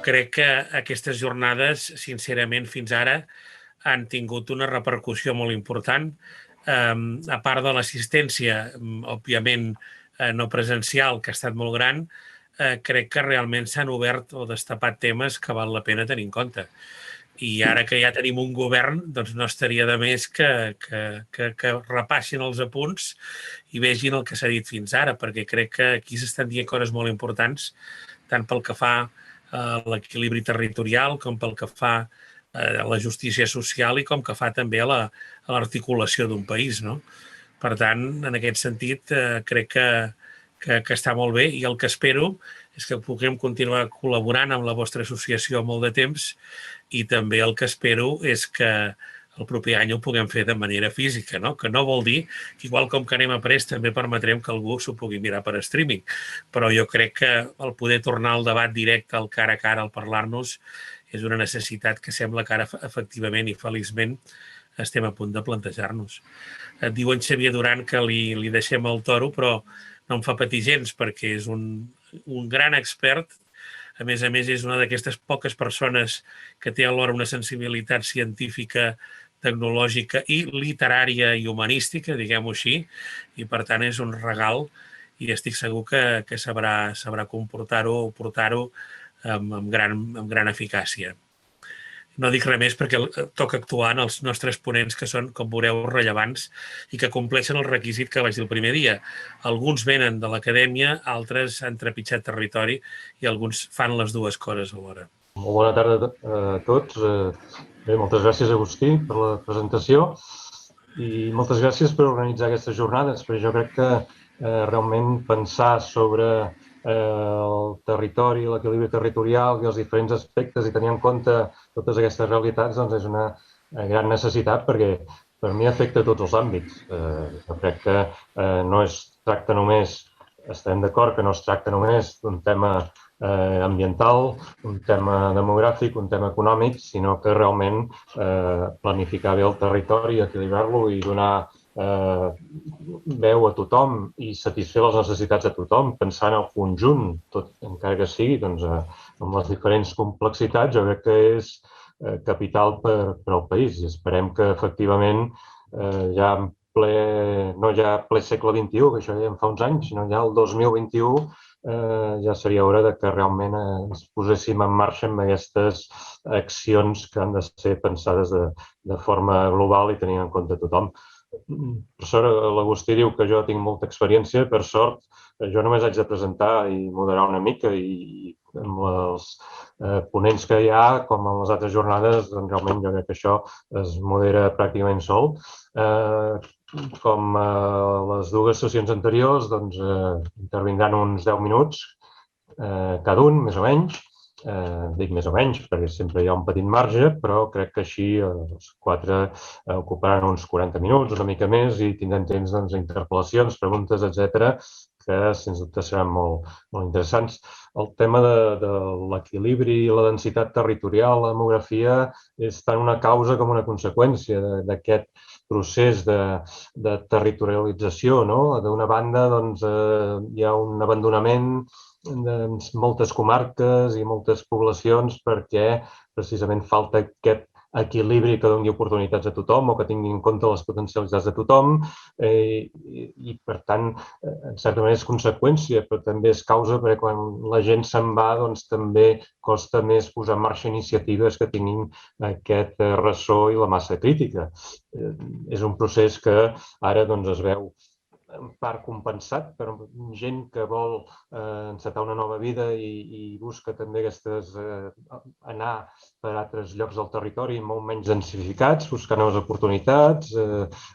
crec que aquestes jornades, sincerament, fins ara, han tingut una repercussió molt important. A part de l'assistència, òbviament no presencial, que ha estat molt gran, crec que realment s'han obert o destapat temes que val la pena tenir en compte. I ara que ja tenim un govern, doncs no estaria de més que repassin els apunts i vegin el que s'ha dit fins ara, perquè crec que aquí s'estan dient coses molt importants, tant pel que fa a l'equilibri territorial com pel que fa a la justícia social i com que fa també a l'articulació d'un país, no? Per tant, en aquest sentit, crec que està molt bé i el que espero és que puguem continuar col·laborant amb la vostra associació molt de temps i també el que espero és que el proper any ho puguem fer de manera física, no? Que no vol dir que igual com que anem a prest també permetrem que algú s'ho pugui mirar per streaming, però jo crec que el poder tornar al debat directe, al cara a cara, al parlar-nos, és una necessitat que sembla que ara efectivament i feliçment estem a punt de plantejar-nos. Et diu en Xavier Duran que li deixem el toro, però no em fa patir gens perquè és un gran expert. A més, és una d'aquestes poques persones que té alhora una sensibilitat científica, tecnològica i literària i humanística, diguem-ho així, i per tant és un regal i estic segur que sabrà comportar-ho o portar-ho amb gran eficàcia. No dic res més perquè toca actuar en els nostres ponents que són, com veureu, rellevants i que compleixen el requisit que vaig dir el primer dia. Alguns venen de l'acadèmia, altres han trepitjat territori i alguns fan les dues coses alhora. Molt bona tarda a tots. Bé, moltes gràcies, Agustí, per la presentació i moltes gràcies per organitzar aquestes jornades, perquè jo crec que realment pensar sobre el territori, l'equilibri territorial i els diferents aspectes i tenir en compte totes aquestes realitats doncs és una gran necessitat perquè per mi afecta tots els àmbits. Jo crec que no es tracta només, estem d'acord que no es tracta només d'un tema ambiental, un tema demogràfic, un tema econòmic, sinó que realment planificar bé el territori, equilibrar-lo i donar veu a tothom i satisfer les necessitats de tothom, pensant en el conjunt, tot encara que sigui, doncs, amb les diferents complexitats, jo crec que és capital per al país i esperem que efectivament ja en ple, no ja ple segle XXI, que això ja en fa uns anys, sinó ja el 2021 ja seria hora que realment ens poséssim en marxa amb aquestes accions que han de ser pensades de forma global i tenint en compte tothom. Per sort, l'Agustí diu que jo tinc molta experiència, per sort, jo només haig de presentar i moderar una mica i amb els ponents que hi ha, com en les altres jornades, doncs realment jo crec que això es modera pràcticament sol. Com les dues sessions anteriors, doncs intervindran uns 10 minuts cada un, més o menys. Dic més o menys perquè sempre hi ha un petit marge, però crec que així els quatre ocuparan uns 40 minuts, una mica més, i tindran temps d'interpel·lacions, preguntes, etc., que sens dubte seran molt interessants. El tema de l'equilibri i la densitat territorial, la demografia, és tant una causa com una conseqüència d'aquest procés de territorialització, no? D'una banda, doncs, hi ha un abandonament de moltes comarques i moltes poblacions perquè precisament falta aquest equilibri que doni oportunitats a tothom o que tingui en compte les potencialitats de tothom i per tant, en certa manera és conseqüència, però també és causa perquè quan la gent se'n va doncs també costa més posar en marxa iniciatives que tinguin aquest ressò i la massa crítica. És un procés que ara doncs es veu en part compensat per gent que vol encetar una nova vida i busca també anar per altres llocs del territori molt menys densificats, buscar noves oportunitats,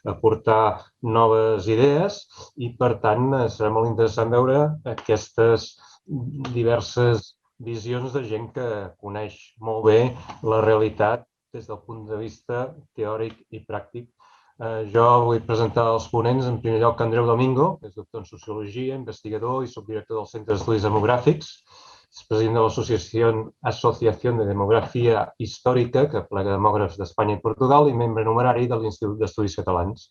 aportar noves idees i, per tant, serà molt interessant veure aquestes diverses visions de gent que coneix molt bé la realitat des del punt de vista teòric i pràctic. Jo vull presentar els ponents, en primer lloc, Andreu Domingo, que és doctor en Sociologia, investigador i subdirector del Centre d'Estudis Demogràfics, és president de l'Associació de Demografia Històrica, que aplega demògrafs d'Espanya i Portugal, i membre numerari de l'Institut d'Estudis Catalans.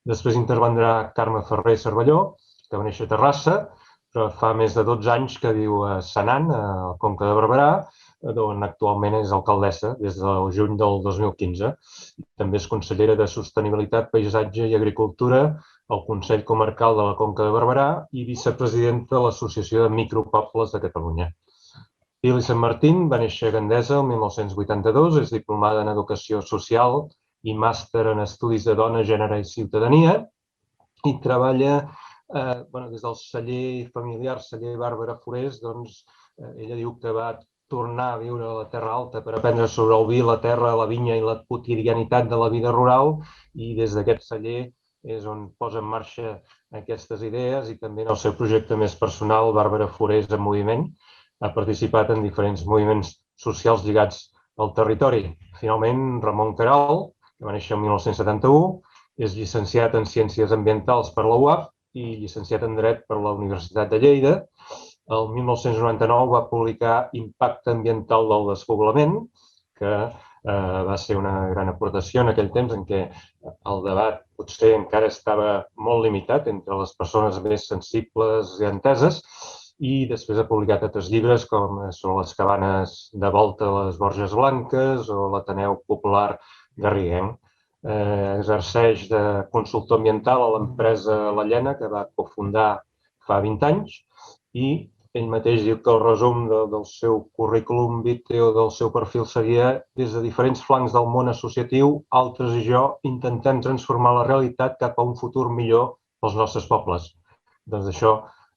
Després intervendrà Carme Ferrer Cervelló, que va néixer a Terrassa, però fa més de 12 anys que viu a Senan, a Conca de Barberà, d'on actualment és alcaldessa des del juny del 2015. També és consellera de Sostenibilitat, Paisatge i Agricultura al Consell Comarcal de la Conca de Barberà i vicepresidenta de l'Associació de Micropobles de Catalunya. Pili Sant Martín va néixer a Gandesa el 1982, és diplomada en Educació Social i màster en Estudis de Dona, Gènere i Ciutadania i treballa des del celler familiar, celler Bàrbara Forés, doncs ella diu que va tornar a viure a la Terra Alta per aprendre sobre el vi, la terra, la vinya i la quotidianitat de la vida rural i des d'aquest celler és on posa en marxa aquestes idees i també en el seu projecte més personal, Bàrbara Forés en Moviment, ha participat en diferents moviments socials lligats al territori. Finalment, Ramon Queralt, que va néixer el 1971, és llicenciat en Ciències Ambientals per la UAB i llicenciat en Dret per la Universitat de Lleida. El 1999 va publicar Impacte ambiental del despoblament, que va ser una gran aportació en aquell temps en què el debat potser encara estava molt limitat entre les persones més sensibles i enteses, i després ha publicat altres llibres com sobre les cabanes de volta a les Borges Blanques o l'Ateneu Popular Garriguenc. Exerceix de consultor ambiental a l'empresa La Llena, que va cofundar fa 20 anys, i ell mateix diu que el resum del seu currículum vitae o del seu perfil seria des de diferents flancs del món associatiu, altres i jo intentem transformar la realitat cap a un futur millor pels nostres pobles. Doncs d'això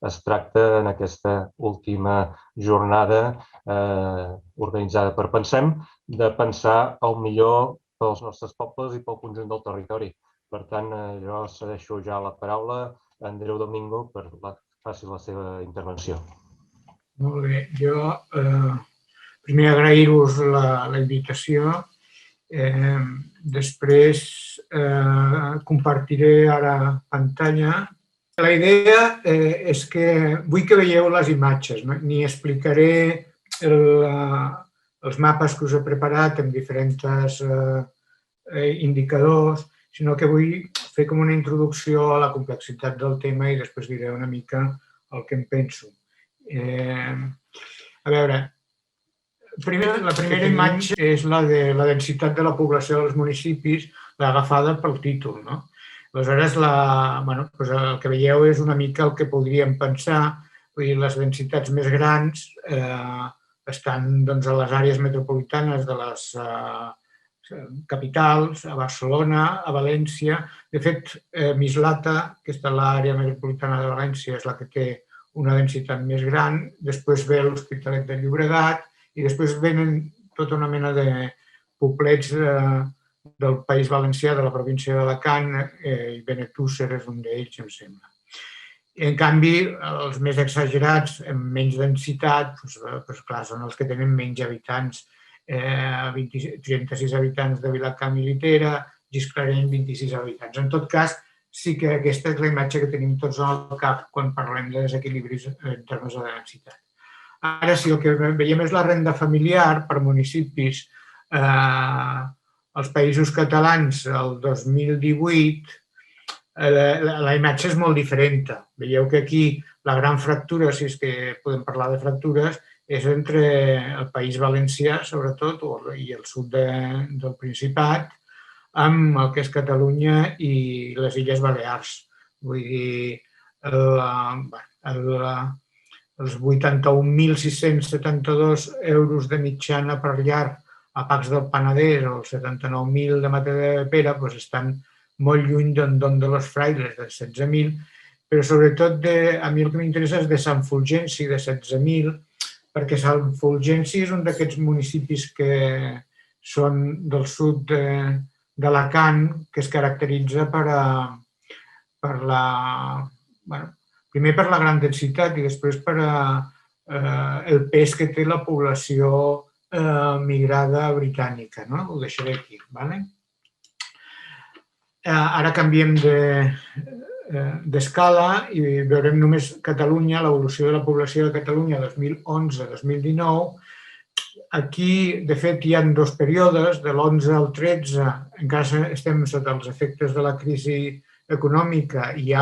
es tracta en aquesta última jornada organitzada per Pensem, de pensar el millor pels nostres pobles i pel conjunt del territori. Per tant, jo cedeixo ja la paraula a Andreu Domingo perquè faci la seva intervenció. Molt bé. Jo primer agrair-vos la invitació. Després compartiré ara pantalla. La idea és que vull que veieu les imatges, ni explicaré els mapes que us he preparat amb diferents indicadors, sinó que vull fer com una introducció a la complexitat del tema i després diré una mica el que en penso. A veure, la primera imatge és la de la densitat de la població dels municipis, agafada pel títol, no? Aleshores, el que veieu és una mica el que podríem pensar. Les densitats més grans estan a les àrees metropolitanes de les capitals, a Barcelona, a València. De fet, Mislata, que està a l'àrea metropolitana de València, és la que té una densitat més gran. Després ve l'Hospitalet de Llobregat i després venen tota una mena de poblets del País Valencià, de la província d'Alacant, i Benetússer és un d'ells, em sembla. En canvi, els més exagerats, amb menys densitat, clar, són els que tenen menys habitants. 36 habitants de Vilacamp i Litera, Gisclareny, 26 habitants. En tot cas, sí que aquesta és la imatge que tenim tots al cap quan parlem de desequilibris en termes de densitat. Ara, si el que veiem és la renda familiar per municipis, als Països Catalans, el 2018, la imatge és molt diferent. Veieu que aquí la gran fractura, si és que podem parlar de fractures, és entre el País Valencià, sobretot, i el sud del Principat, amb el que és Catalunya i les Illes Balears. Vull dir, els 81.672 euros de mitjana per llar a Pacs del Penedès o els 79.000 de Matadepera estan molt lluny d'Ondón de los Frailes, de 16.000, però sobretot a mi el que m'interessa és de Sant Fulgenci, de 16.000, perquè Sant Fulgenci és un d'aquests municipis que són del sud d'Alacant, que es caracteritza primer per la gran densitat i després per el pes que té la població migrada britànica. Ho deixaré aquí. Ara canviem d'escala i veurem només Catalunya, l'evolució de la població de Catalunya 2011-2019. Aquí, de fet, hi ha dos períodes, de l'11 al 13, encara estem sota els efectes de la crisi econòmica i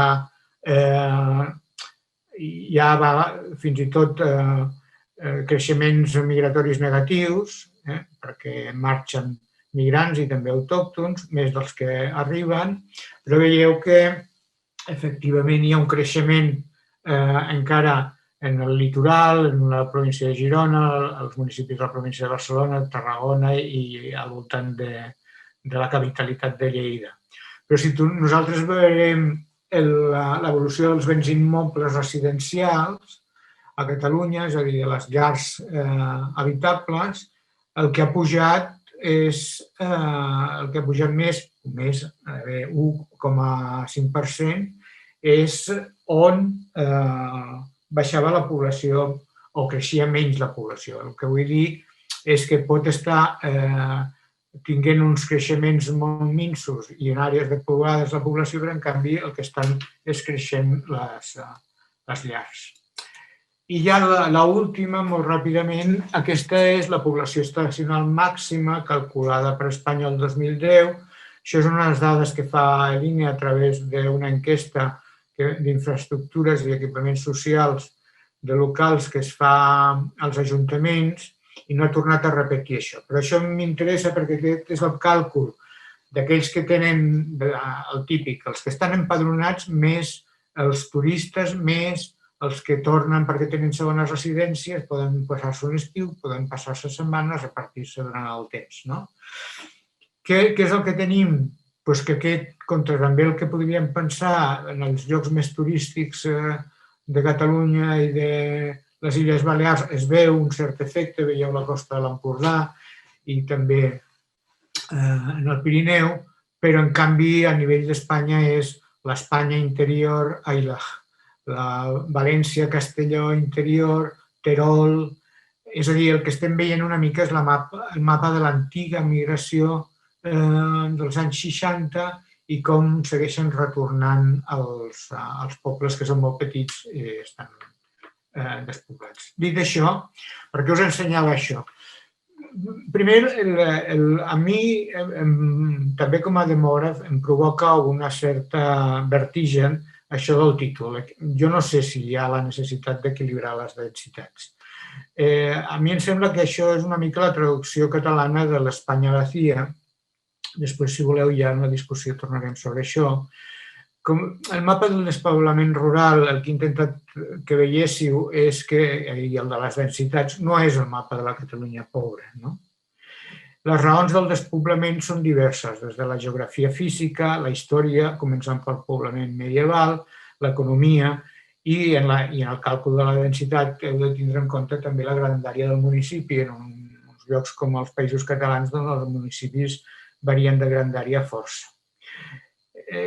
ja va fins i tot creixements migratoris negatius, perquè marxen migrants i també autòctons, més dels que arriben, però veieu que efectivament hi ha un creixement encara en el litoral, en la província de Girona, els municipis de la província de Barcelona, Tarragona i al voltant de la capitalitat de Lleida. Però si nosaltres veurem l'evolució dels béns immobles residencials a Catalunya, és a dir, de les llars habitables, el que ha pujat més 1,5%, és on baixava la població o creixia menys la població. El que vull dir és que pot estar tinguent uns creixements molt minsos i en àrees despoblades la població, però en canvi el que estan és creixent les llars. I ja l'última, molt ràpidament, aquesta és la població estacional màxima calculada per Espanya el 2010. Això són unes dades que fa l'INE a través d'una enquesta d'infraestructures i equipaments socials de locals que es fa als ajuntaments i no ha tornat a repetir això. Però això m'interessa perquè aquest és el càlcul d'aquells que tenen el típic, els que estan empadronats més els turistes, més els que tornen perquè tenen segones residències, poden passar-se un estiu, poden passar-se setmanes, repartir-se durant el temps. Què és el que tenim? Doncs que aquest, contra també el que podríem pensar en els llocs més turístics de Catalunya i de les Illes Balears, es veu un cert efecte, veieu la costa de l'Empordà i també en el Pirineu, però en canvi a nivell d'Espanya és l'Espanya interior, la València, Castelló interior, Terol, és a dir, el que estem veient una mica és el mapa de l'antiga migració dels anys 60 i com segueixen retornant els pobles que són molt petits i estan despoblats. Dit això, per què us ensenyava això? Primer, a mi, també com a demògraf, em provoca una certa vertigen això del títol. Jo no sé si hi ha la necessitat d'equilibrar les densitats. A mi em sembla que això és una mica la traducció catalana de l'Espanya vacía. Després, si voleu, hi ha una discussió, tornarem sobre això. El mapa del despoblament rural, el que he intentat que veiéssiu és que, i el de les densitats, no és el mapa de la Catalunya pobra. Les raons del despoblament són diverses, des de la geografia física, la història, començant pel poblament medieval, l'economia i en el càlcul de la densitat heu de tindre en compte també la grandària del municipi. En uns llocs com els Països Catalans, els municipis varien de grandària força.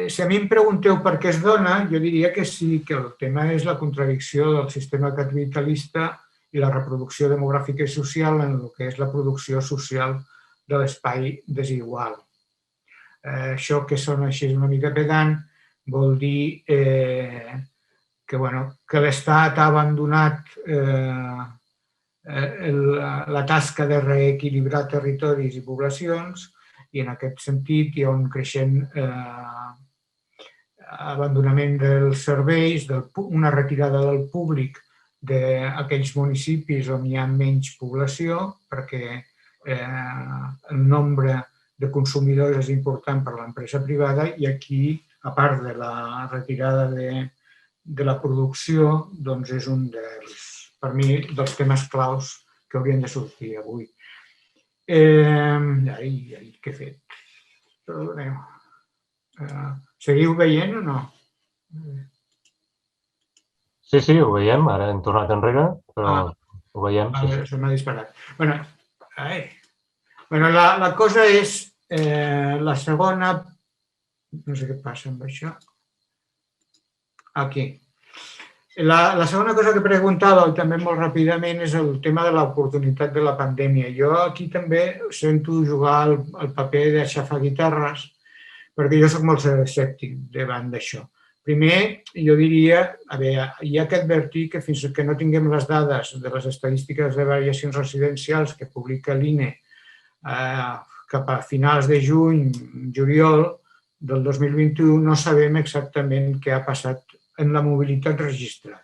Si a mi em pregunteu per què es dona, jo diria que sí, que el tema és la contradicció del sistema capitalista i la reproducció demogràfica i social en el que és la producció social de l'espai desigual. Això que sona així una mica pedant vol dir que l'Estat ha abandonat la tasca de reequilibrar territoris i poblacions i en aquest sentit hi ha un creixent abandonament dels serveis, una retirada del públic d'aquells municipis on hi ha menys població perquè el nombre de consumidors és important per a l'empresa privada i aquí, a part de la retirada de la producció, doncs és un per mi, dels temes claus que haurien de sortir avui. Què he fet? Perdoneu. Seguiu veient o no? Sí, ho veiem. Ara hem tornat enrere, però ho veiem. Se m'ha disparat. La cosa és la segona... No sé què passa amb això. Aquí. La segona cosa que preguntàveu també molt ràpidament és el tema de l'oportunitat de la pandèmia. Jo aquí també sento jugar el paper d'aixafar guitarres perquè jo soc molt escèptic davant d'això. Primer, jo diria, hi ha que advertir que fins que no tinguem les dades de les estadístiques de variacions residencials que publica l'INE cap a finals de juny, juliol del 2021, no sabem exactament què ha passat en la mobilitat registrada.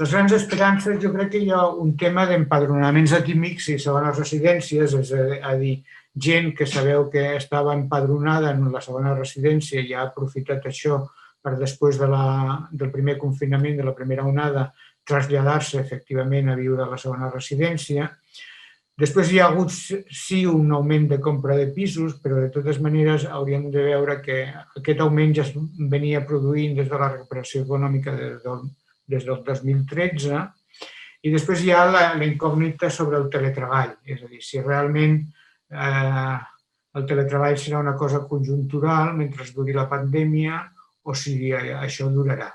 Les grans esperances, jo crec que hi ha un tema d'empadronaments atípics i segones residències, és a dir, gent que sabeu que estava empadronada en la segona residència i ha aprofitat això per després del primer confinament, de la primera onada, traslladar-se efectivament a viure a la segona residència. Després hi ha hagut, sí, un augment de compra de pisos, però de totes maneres hauríem de veure que aquest augment ja es venia produint des de la recuperació econòmica des del 2013, i després hi ha la incògnita sobre el teletreball, és a dir, si realment el teletreball serà una cosa conjuntural mentre duri la pandèmia o si això durarà.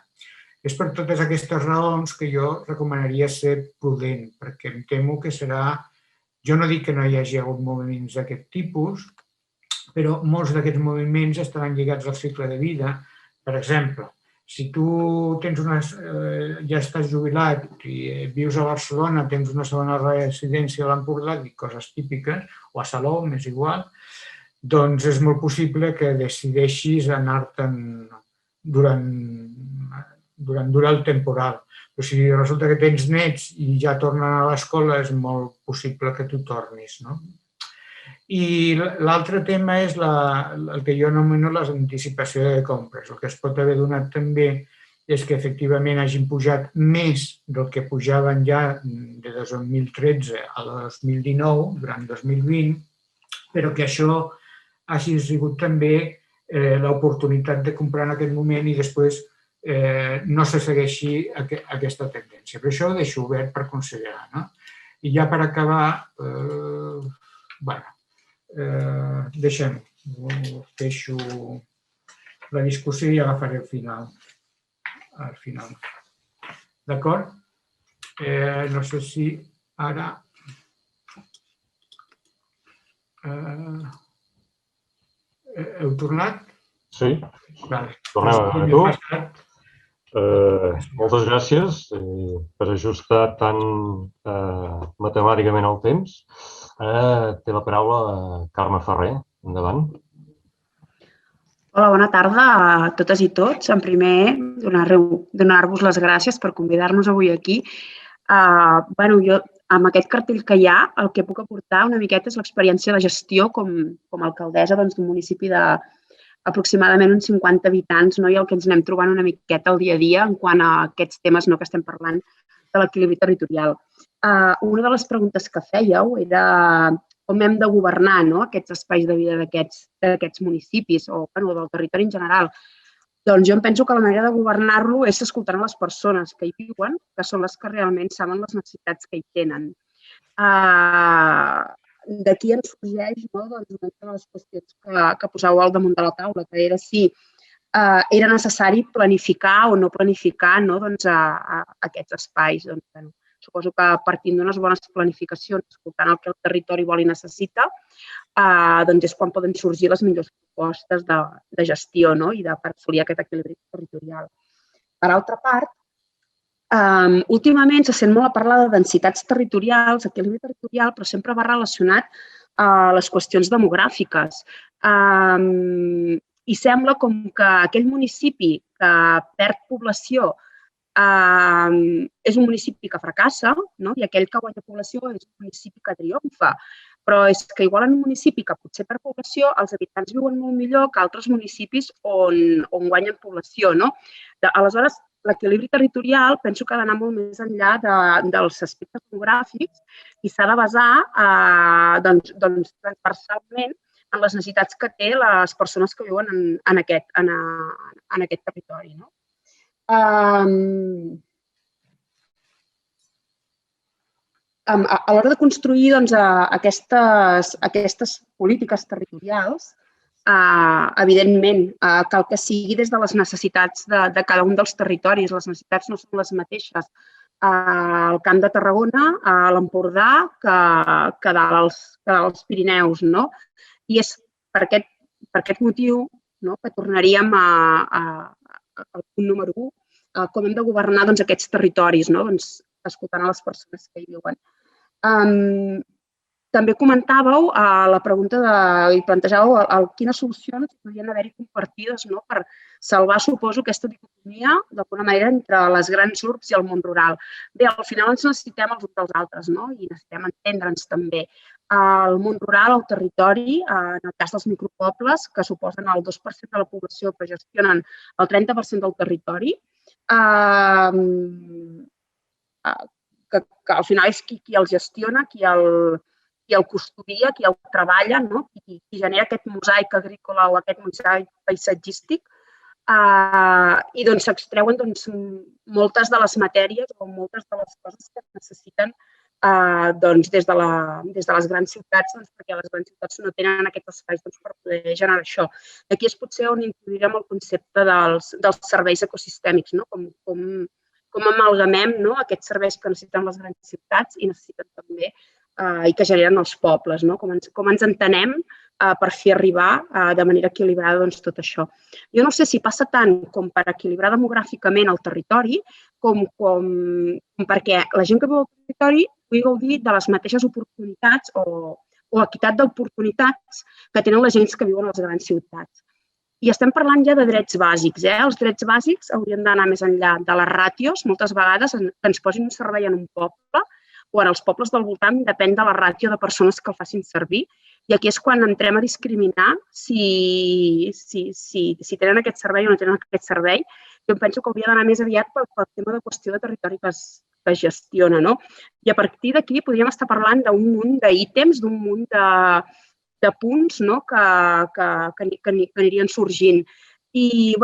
És per totes aquestes raons que jo recomanaria ser prudent, perquè em temo que serà... Jo no dic que no hi hagi hagut moviments d'aquest tipus, però molts d'aquests moviments estaran lligats al cicle de vida. Per exemple, si tu ja estàs jubilat i vius a Barcelona, tens una segona residència a l'Empordà, dic coses típiques, o a Salou, m'és igual, doncs és molt possible que decideixis anar-te'n durant el temporal. Però si resulta que tens nets i ja tornen a l'escola, és molt possible que tu tornis. I l'altre tema és el que jo anomeno l'anticipació de compres. El que es pot haver donat també és que efectivament hagin pujat més del que pujaven ja de 2013 a 2019, durant 2020, però que això hagi sigut també l'oportunitat de comprar en aquest moment i després no se segueixi aquesta tendència. Però això ho deixo obert per considerar. I ja per acabar, deixem-ho, deixo la discussió i agafaré el final. D'acord? No sé si ara... Heu tornat? Sí, tornem a tu. Moltes gràcies per ajustar tan matemàticament el temps. Ara té la paraula Carme Ferrer. Endavant. Hola, bona tarda a totes i tots. En primer, donar-vos les gràcies per convidar-nos avui aquí. Jo, amb aquest cartell que hi ha, el que puc aportar una miqueta és l'experiència de gestió com a alcaldessa d'un municipi d'aproximadament uns 50 habitants i el que ens anem trobant una miqueta al dia a dia en quant a aquests temes que estem parlant de l'equilibri territorial. Una de les preguntes que fèieu era com hem de governar aquests espais de vida d'aquests municipis o del territori en general. Doncs jo em penso que la manera de governar-lo és escoltant les persones que hi viuen, que són les que realment saben les necessitats que hi tenen. D'aquí ens sorgeix una de les qüestions que posàveu al damunt de la taula, que era si era necessari planificar o no planificar aquests espais. Suposo que partint d'unes bones planificacions, escoltant el que el territori vol i necessita, és quan poden sorgir les millors propostes de gestió i per assolir aquest equilibri territorial. Per altra part, últimament se sent molt a parlar de densitats territorials, equilibri territorial, però sempre va relacionat a les qüestions demogràfiques. I sembla com que aquell municipi que perd població és un municipi que fracassa i aquell que guanya població és un municipi que triomfa. Però és que igual en un municipi que potser per població els habitants viuen molt millor que altres municipis on guanyen població. Aleshores, l'equilibri territorial penso que ha d'anar molt més enllà dels aspectes demogràfics i s'ha de basar transversalment en les necessitats que té les persones que viuen en aquest territori. A l'hora de construir aquestes polítiques territorials, evidentment, cal que sigui des de les necessitats de cada un dels territoris. Les necessitats no són les mateixes al Camp de Tarragona, a l'Empordà, que als Pirineus. I és per aquest motiu que tornaríem al punt número 1, com hem de governar aquests territoris, escoltant a les persones que hi viuen. També comentàveu la pregunta i plantejàveu quines solucions podrien haver-hi compartides per salvar, suposo, aquesta dicotomia d'alguna manera entre les grans urbs i el món rural. Bé, al final ens necessitem els uns dels altres, no? I necessitem entendre'ns també. El món rural, el territori, en el cas dels micropobles, que suposen el 2% de la població però gestionen el 30% del territori, que al final és qui el gestiona, qui el custodia, qui el treballa, qui genera aquest mosaic agrícola o aquest mosaic paisatgístic, i doncs s'extreuen moltes de les matèries o moltes de les coses que es necessiten des de les grans ciutats, perquè les grans ciutats no tenen aquests espais per poder generar això. Aquí és potser on introduirem el concepte dels serveis ecosistèmics, com amalgamem aquests serveis que necessiten les grans ciutats i necessiten també i que generen els pobles, com ens entenem per fer arribar de manera equilibrada tot això. Jo no sé si passa tant com per equilibrar demogràficament el territori com perquè la gent que viu al territori pugui gaudir de les mateixes oportunitats o equitat d'oportunitats que tenen la gent que viuen a les grans ciutats. I estem parlant ja de drets bàsics. Els drets bàsics haurien d'anar més enllà de les ràtios. Moltes vegades que ens posin un servei en un poble o en els pobles del voltant depèn de la ràtio de persones que el facin servir. I aquí és quan entrem a discriminar si tenen aquest servei o no tenen aquest servei. Jo penso que hauria d'anar més aviat pel tema de qüestió de territori que es gestiona. I a partir d'aquí podríem estar parlant d'un munt d'ítems, d'un munt de punts que anirien sorgint. I,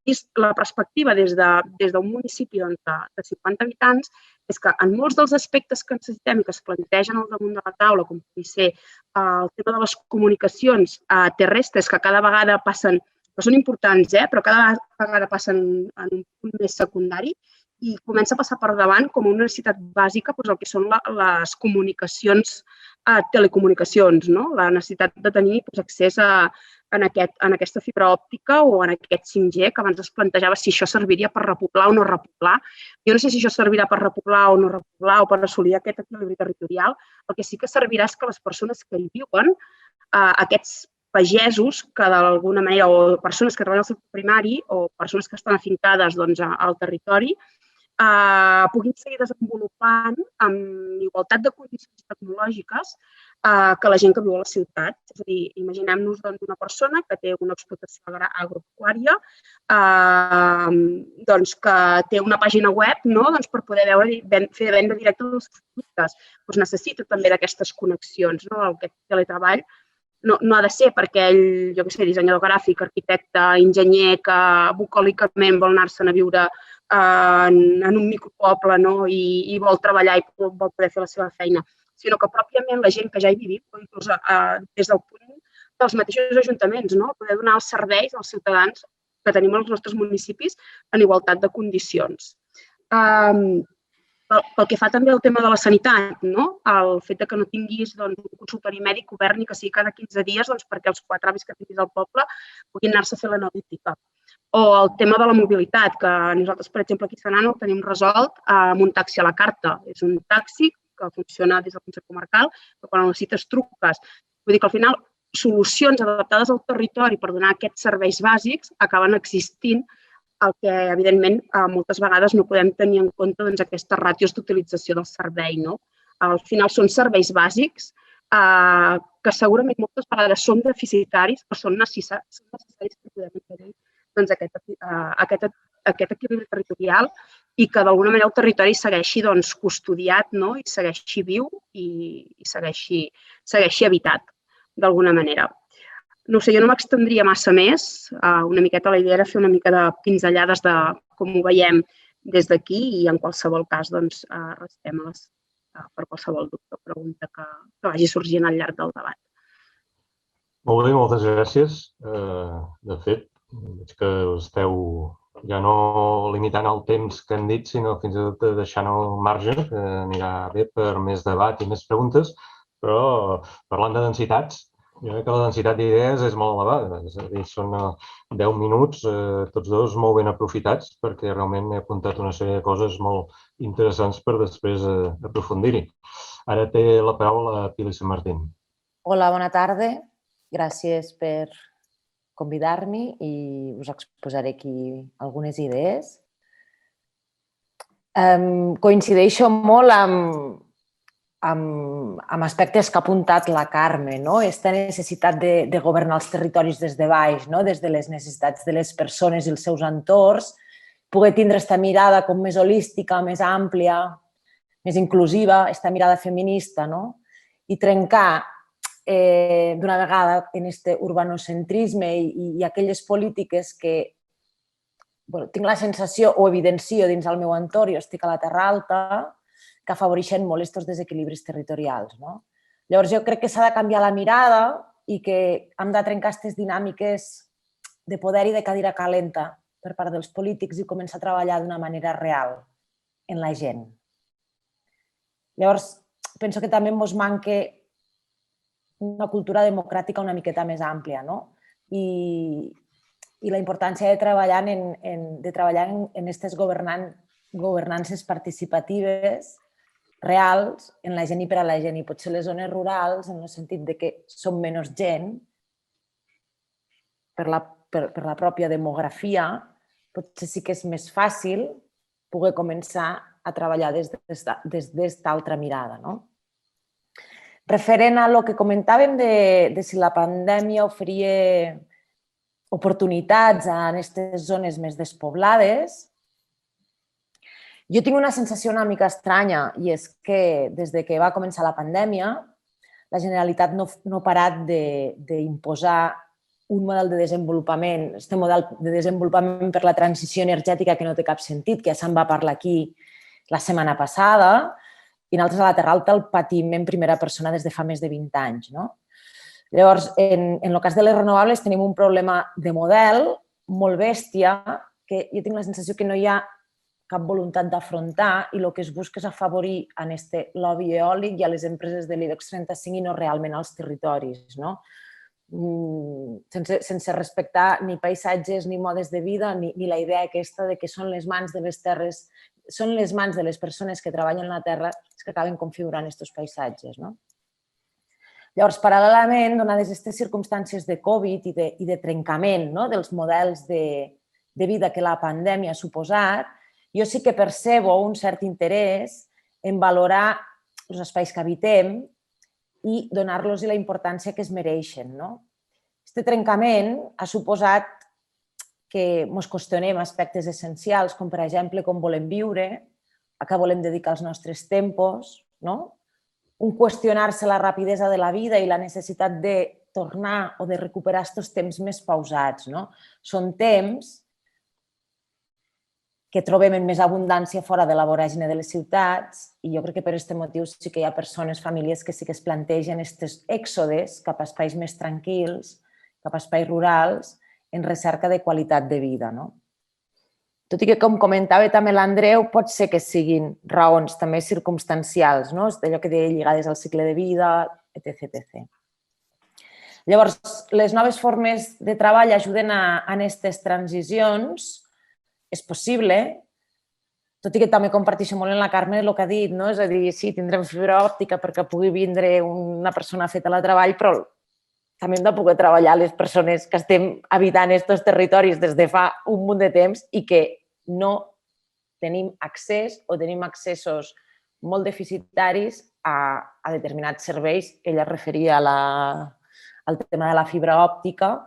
vist la perspectiva des d'un municipi de 50 habitants, és que en molts dels aspectes que necessitem i que es plantegen al damunt de la taula, com pugui ser el tema de les comunicacions terrestres, que cada vegada passen, que són importants, però cada vegada passen en un punt més secundari, i comença a passar per davant com una necessitat bàsica el que són les comunicacions, telecomunicacions, la necessitat de tenir accés en aquesta fibra òptica o en aquest 5G, que abans es plantejava si això serviria per repoblar o no repoblar. Jo no sé si això servirà per repoblar o no repoblar o per assolir aquest equilibri territorial. El que sí que servirà és que les persones que hi viuen, aquests pagesos que d'alguna manera, o persones que treballen al sector primari o persones que estan afincades al territori, puguin seguir desenvolupant amb igualtat de condicions tecnològiques que la gent que viu a la ciutat. És a dir, imaginem-nos una persona que té una explotació agropecuària, que té una pàgina web per poder fer venda directa dels seus productes. Necessita també d'aquestes connexions. Aquest teletreball no ha de ser perquè ell, jo què sé, dissenyador gràfic, arquitecte, enginyer, que bucòlicament vol anar-se'n a viure en un micropoble i vol treballar i vol poder fer la seva feina, sinó que pròpiament la gent que ja hi vivim, inclús des del punt dels mateixos ajuntaments, poder donar els serveis als ciutadans que tenim als nostres municipis en igualtat de condicions. Pel que fa també al tema de la sanitat, el fet que no tinguis un consultori mèdic obert ni que sigui cada 15 dies perquè els 4 avis que tinguis al poble puguin anar-se a fer l'analítica. O el tema de la mobilitat, que nosaltres, per exemple, aquí a Senan el tenim resolt amb un taxi a la carta. És un taxi que funciona des del Consell Comarcal, que quan el necessites truques. Vull dir que al final solucions adaptades al territori per donar aquests serveis bàsics acaben existint, el que, evidentment, moltes vegades no podem tenir en compte aquestes ràtios d'utilització del servei. Al final són serveis bàsics que segurament moltes vegades són deficitaris, però són necessaris per poder mantenir aquest equilibri territorial i que d'alguna manera el territori segueixi custodiat i segueixi viu i segueixi habitat d'alguna manera. No sé, jo no m'extendria massa més. Una miqueta la idea era fer una mica de pinzellades de com ho veiem des d'aquí i en qualsevol cas restem per qualsevol dubte o pregunta que vagi sorgint al llarg del debat. Molt bé, moltes gràcies. De fet, veig que esteu ja no limitant el temps que hem dit, sinó fins i tot deixant el marge, que anirà bé per més debat i més preguntes, però parlant de densitats, jo crec que la densitat d'idees és molt elevada, és a dir, són 10 minuts, tots dos molt ben aprofitats, perquè realment he apuntat una sèrie de coses molt interessants per després aprofundir-hi. Ara té la paraula Pili Sant Martín. Hola, bona tarda. Gràcies per convidar-me i us exposaré aquí algunes idees. Coincideixo molt amb aspectes que ha apuntat la Carme, no? Aquesta necessitat de governar els territoris des de baix, no? Des de les necessitats de les persones i els seus entorns, poder tindre aquesta mirada com més holística, més àmplia, més inclusiva, aquesta mirada feminista, no? I trencar d'una vegada en aquest urbanocentrisme i aquelles polítiques que tinc la sensació o evidencio dins el meu entorn, jo estic a la Terra Alta, que afavoreixen molt aquests desequilibris territorials. Llavors jo crec que s'ha de canviar la mirada i que hem de trencar aquestes dinàmiques de poder i de cadira calenta per part dels polítics i començar a treballar d'una manera real en la gent. Llavors penso que també ens manca una cultura democràtica una miqueta més àmplia, no? I la importància de treballar en aquestes governances participatives reals en la gent i per a la gent. I potser les zones rurals, en el sentit de que són menys gent, per la pròpia demografia, potser sí que és més fàcil poder començar a treballar des d'esta altra mirada, no? Referent a el que comentàvem de si la pandèmia oferia oportunitats en aquestes zones més despoblades, jo tinc una sensació una mica estranya i és que des que va començar la pandèmia la Generalitat no ha parat d'imposar un model de desenvolupament, aquest model de desenvolupament per la transició energètica que no té cap sentit, que ja se'n va parlar aquí la setmana passada, i nosaltres a la Terra Alta el patim en primera persona des de fa més de 20 anys. Llavors, en el cas de les renovables tenim un problema de model molt bèstia que jo tinc la sensació que no hi ha cap voluntat d'afrontar i el que es busca és afavorir en aquest lobby eòlic i a les empreses de l'IBEX 35 i no realment als territoris, sense respectar ni paisatges, ni modes de vida, ni la idea aquesta de que són les mans de les terres, són les mans de les persones que treballen la terra que acaben configurant aquests paisatges. Llavors, paral·lelament, donades aquestes circumstàncies de Covid i de trencament dels models de vida que la pandèmia ha suposat, jo sí que percebo un cert interès en valorar els espais que habitem i donar-los la importància que es mereixen. Aquest trencament ha suposat que ens qüestionem aspectes essencials, com per exemple com volem viure, a què volem dedicar els nostres tempos, un qüestionar-se la rapidesa de la vida i la necessitat de tornar o de recuperar aquests temps més pausats. Són temps que trobem en més abundància fora de la voràgine de les ciutats i jo crec que per aquest motiu sí que hi ha persones, famílies que sí que es plantegen aquests èxodes cap a espais més tranquils, cap a espais rurals, en recerca de qualitat de vida. Tot i que, com comentava també l'Andreu, pot ser que siguin raons també circumstancials, d'allò que deia lligades al cicle de vida, etc. Llavors, les noves formes de treball ajuden a aquestes transicions. És possible, tot i que també comparteixo molt en la Carme el que ha dit, és a dir, sí, tindrem fibra òptica perquè pugui vindre una persona feta al treball, però també hem de poder treballar les persones que estem habitant aquests territoris des de fa un munt de temps i que no tenim accés o tenim accessos molt deficitaris a determinats serveis. Ella es referia al tema de la fibra òptica,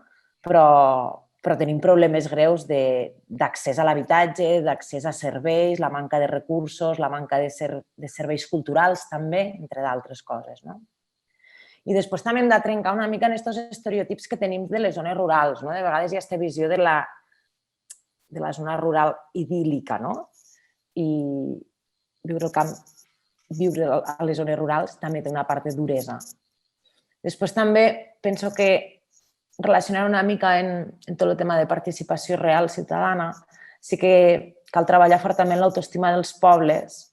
però tenim problemes greus d'accés a l'habitatge, d'accés a serveis, la manca de recursos, la manca de serveis culturals també, entre d'altres coses. I després també hem de trencar una mica en aquests estereotips que tenim de les zones rurals. De vegades hi ha aquesta visió de la zona rural idíl·lica i viure al camp, viure a les zones rurals també té una part de duresa. Després també penso que relacionar una mica en tot el tema de participació real ciutadana, sí que cal treballar fortament l'autoestima dels pobles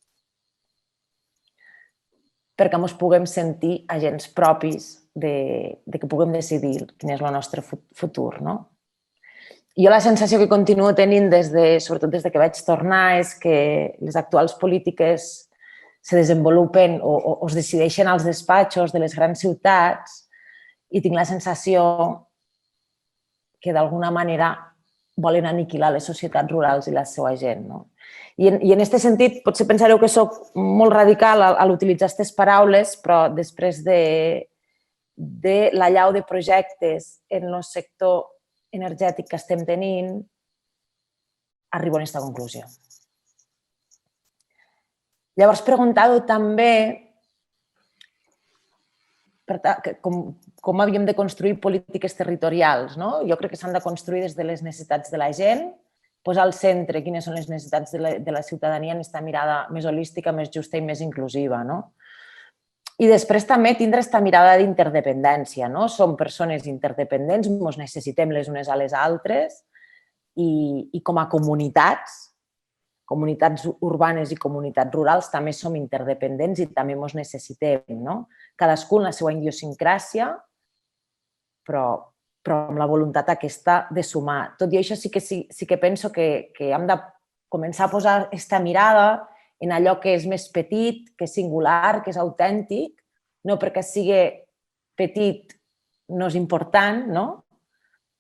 perquè ens puguem sentir agents propis de que puguem decidir quin és el nostre futur. Jo la sensació que continuo tenint, sobretot des que vaig tornar, és que les actuals polítiques se desenvolupen o es decideixen als despatxos de les grans ciutats i tinc la sensació que d'alguna manera volen aniquilar les societats rurals i la seva gent. I en aquest sentit, potser pensareu que soc molt radical a l'utilitzar aquestes paraules, però després de l'allau de projectes en el sector energètic que estem tenint, arribo a aquesta conclusió. Llavors, preguntàveu també com havíem de construir polítiques territorials. Jo crec que s'han de construir des de les necessitats de la gent, posar al centre quines són les necessitats de la ciutadania en aquesta mirada més holística, més justa i més inclusiva. I després també tindre aquesta mirada d'interdependència. Som persones interdependents, ens necessitem les unes a les altres i com a comunitats urbanes i comunitats rurals també som interdependents i també ens necessitem. Cadascú en la seva idiosincràsia, però amb la voluntat aquesta de sumar. Tot i això sí que penso que hem de començar a posar aquesta mirada en allò que és més petit, que és singular, que és autèntic, no perquè sigui petit no és important,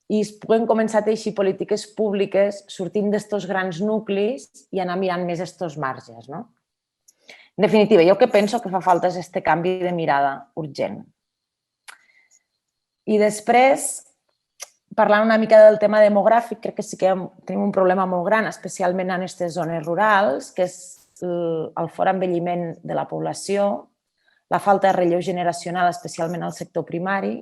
i es puguen començar a teixir polítiques públiques sortint d'estos grans nuclis i anar mirant més estos marges. En definitiva, jo que penso que fa falta és aquest canvi de mirada urgent. I després, parlant una mica del tema demogràfic, crec que sí que tenim un problema molt gran, especialment en aquestes zones rurals, que és el fort envelliment de la població, la falta de relleu generacional, especialment al sector primari,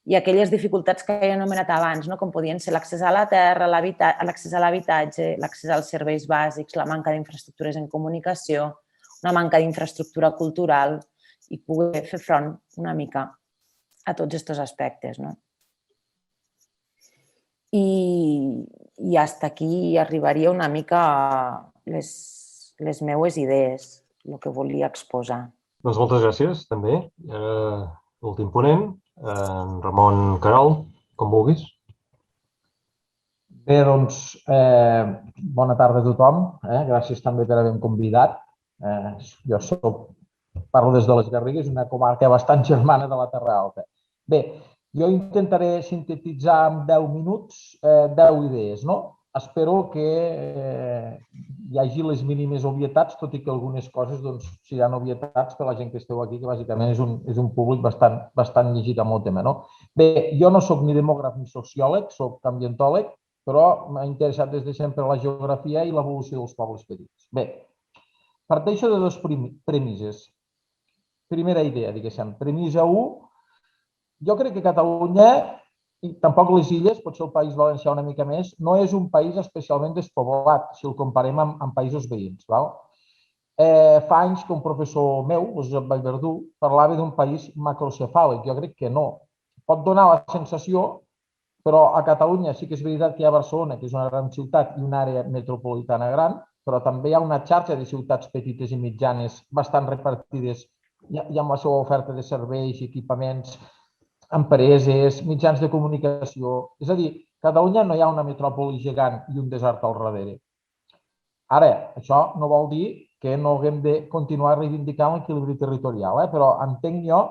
i aquelles dificultats que he anomenat abans, com podien ser l'accés a la terra, l'accés a l'habitatge, l'accés als serveis bàsics, la manca d'infraestructures en comunicació, una manca d'infraestructura cultural i poder fer front una mica a tots aquests aspectes. I fins aquí arribaria una mica les meues idees, el que volia exposar. Doncs moltes gràcies, també. L'últim ponent, en Ramon Querol, com vulguis. Bé, doncs, bona tarda a tothom. Gràcies també per haver-me convidat. Jo parlo des de les Garrigues, una comarca bastant germana de la Terra Alta. Bé, jo intentaré sintetitzar en 10 minuts 10 idees. Espero que hi hagi les mínimes obvietats, tot i que algunes coses seran obvietats per la gent que esteu aquí, que bàsicament és un públic bastant llegit amb el tema. Bé, jo no soc ni demògraf ni sociòleg, soc ambientòleg, però m'ha interessat des de sempre la geografia i l'evolució dels pobles petits. Bé, parteixo de dues premisses. Primera idea, diguéssim. Premissa 1, jo crec que Catalunya, i tampoc les illes, potser el País Valencià una mica més, no és un país especialment despoblat, si el comparem amb països veïns. Fa anys que un professor meu, Josep Vallverdú, parlava d'un país macrocefàlic. Jo crec que no. Pot donar la sensació, però a Catalunya sí que és veritat que hi ha Barcelona, que és una gran ciutat i una àrea metropolitana gran, però també hi ha una xarxa de ciutats petites i mitjanes bastant repartides i amb la seva oferta de serveis, equipaments, empreses, mitjans de comunicació. És a dir, a Catalunya no hi ha una metròpoli gegant i un desert al darrere. Ara, això no vol dir que no haguem de continuar reivindicant l'equilibri territorial, però entenc jo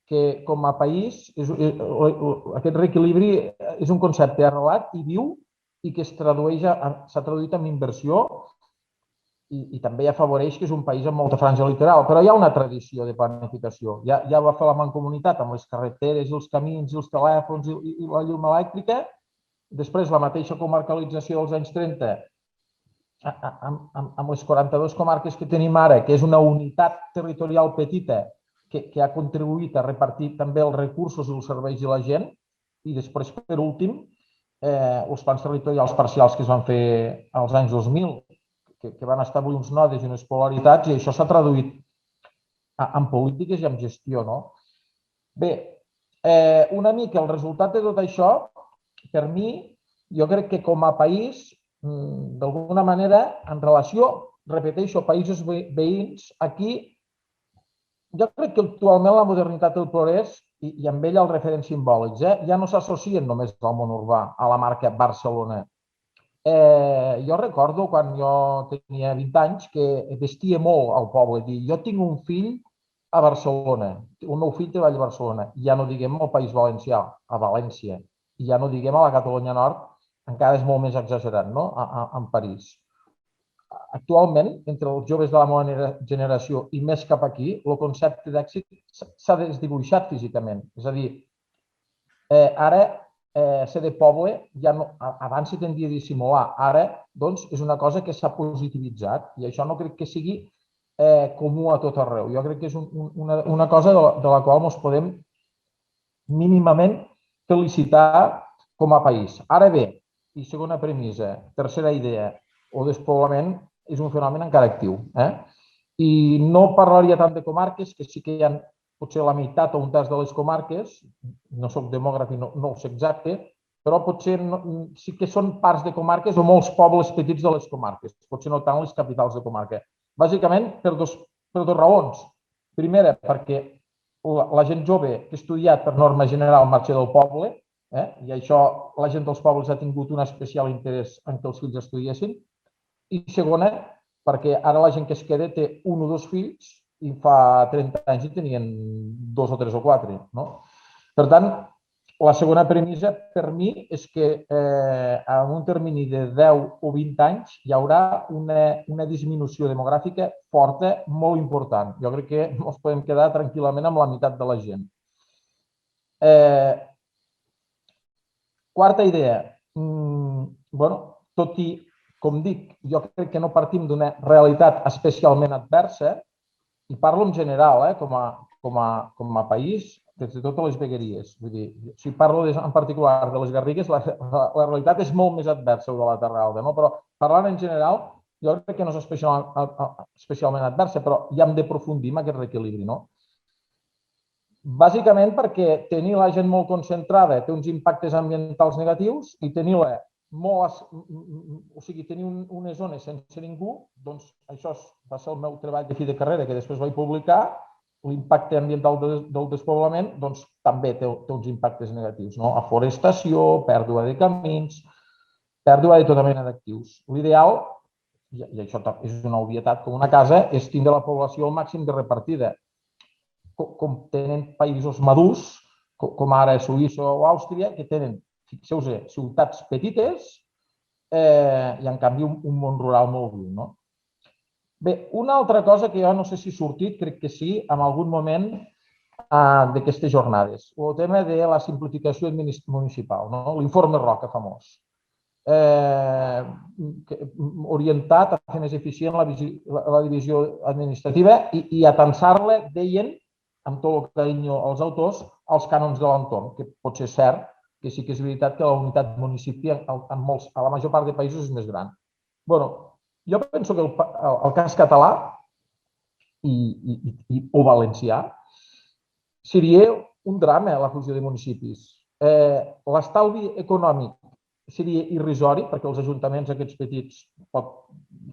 que com a país aquest reequilibri és un concepte arrelat i viu i que s'ha traduït en inversió i també afavoreix que és un país amb molta franja litoral, però hi ha una tradició de planificació. Ja va fer la mancomunitat amb les carreteres, els camins, els telèfons i la llum elèctrica. Després, la mateixa comarcalització dels anys 30, amb les 42 comarques que tenim ara, que és una unitat territorial petita que ha contribuït a repartir també els recursos i els serveis i la gent. I després, per últim, els plans territorials parcials que es van fer als anys 2000, que van establir uns nodes i unes polaritats, i això s'ha traduït en polítiques i en gestió. Bé, una mica el resultat de tot això, per mi, jo crec que com a país, d'alguna manera, en relació, repeteixo, països veïns, aquí, jo crec que actualment la modernitat i el progrés, i amb ella els referents simbòlics, ja no s'associen només al món urbà, a la marca Barcelona. Jo recordo quan jo tenia 20 anys que vestia molt al poble. Dir, jo tinc un fill a Barcelona, el meu fill treballa a Barcelona, ja no diguem al País Valencià, a València, i ja no diguem a la Catalunya Nord, encara és molt més exagerat, no? En París. Actualment, entre els joves de la meva generació i més cap aquí, el concepte d'èxit s'ha desdibuixat físicament. És a dir, ara ser de poble, ja no, abans se tendia a dissimular, ara doncs, és una cosa que s'ha positivitzat i això no crec que sigui comú a tot arreu. Jo crec que és una cosa de la qual ens podem mínimament felicitar com a país. Ara bé, i segona premissa, tercera idea, el despoblament és un fenomen encara actiu. I no parlaria tant de comarques, que sí que hi ha potser la meitat o un terç de les comarques, no soc demògraf i no ho sé exacte, però potser sí que són parts de comarques o molts pobles petits de les comarques, potser no tant les capitals de comarca. Bàsicament per dues raons. Primera, perquè la gent jove que ha estudiat per norma general marxa del poble, i això la gent dels pobles ha tingut un especial interès en que els fills estudiessin. I segona, perquè ara la gent que es queda té un o dos fills i fa 30 anys hi tenien 2 o 3 o 4. Per tant, la segona premissa per mi és que en un termini de 10 o 20 anys hi haurà una disminució demogràfica forta, molt important. Jo crec que ens podem quedar tranquil·lament amb la meitat de la gent. Quarta idea. Tot i, com dic, jo crec que no partim d'una realitat especialment adversa, i parlo en general, com a país, des de totes les vegueries. Vull dir, si parlo en particular de les Garrigues, la realitat és molt més adversa de la Terra Alta, però parlant en general, jo crec que no és especialment adversa, però ja hem d'aprofundir en aquest reequilibri. Bàsicament perquè tenir la gent molt concentrada té uns impactes ambientals negatius i tenir-la tenir unes zones sense ningú, doncs això va ser el meu treball de fi de carrera que després vaig publicar. L'impacte ambiental del despoblament també té uns impactes negatius. Afforestació, pèrdua de camins, pèrdua de tota mena d'actius. L'ideal, i això és una obvietat com una casa, és tindre la població al màxim de repartida. Com tenen països madurs, com ara Suïssa o Àustria, que tenen, fixeu-vos, ciutats petites i, en canvi, un món rural molt viu. Bé, una altra cosa que jo no sé si ha sortit, crec que sí, en algun moment d'aquestes jornades, el tema de la simplificació municipal, l'informe Roca famós, orientat a fer més eficient la divisió administrativa i a tensar-la, deien, amb tot el carinyo als autors, als cànons de l'entorn, que pot ser cert, que sí que és veritat que la unitat municipi a la major part de països és més gran. Jo penso que el cas català o valencià seria un drama, la fusió de municipis. L'estalvi econòmic seria irrisori, perquè els ajuntaments aquests petits, pot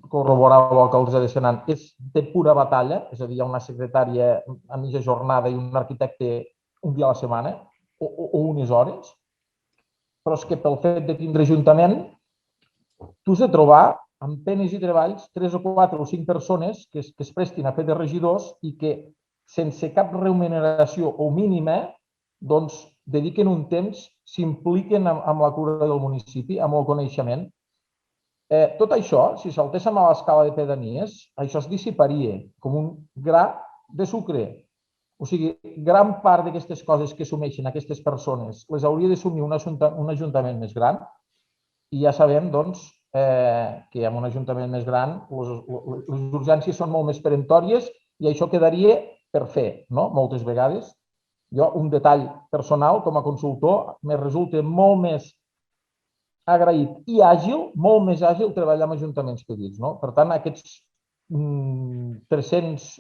corroborar l'alcalde de Senan, és de pura batalla, és a dir, hi ha una secretària a mitja jornada i un arquitecte un dia a la setmana o unes hores, però és que pel fet de tindre ajuntament, tu has de trobar amb penes i treballs 3 o 4 o 5 persones que es prestin a fer de regidors i que sense cap remuneració o mínima dediquen un temps, s'impliquen amb la cura del municipi, amb el coneixement. Tot això, si saltéssim a l'escala de pedanies, això es dissiparia com un gra de sucre. O sigui, gran part d'aquestes coses que assumeixen aquestes persones les hauria d'assumir un ajuntament més gran i ja sabem, doncs, que amb un ajuntament més gran les urgències són molt més peremptòries i això quedaria per fer, moltes vegades. Jo, un detall personal, com a consultor, me resulta molt més agraït i àgil, molt més àgil treballar amb ajuntaments petits. Per tant, aquests 300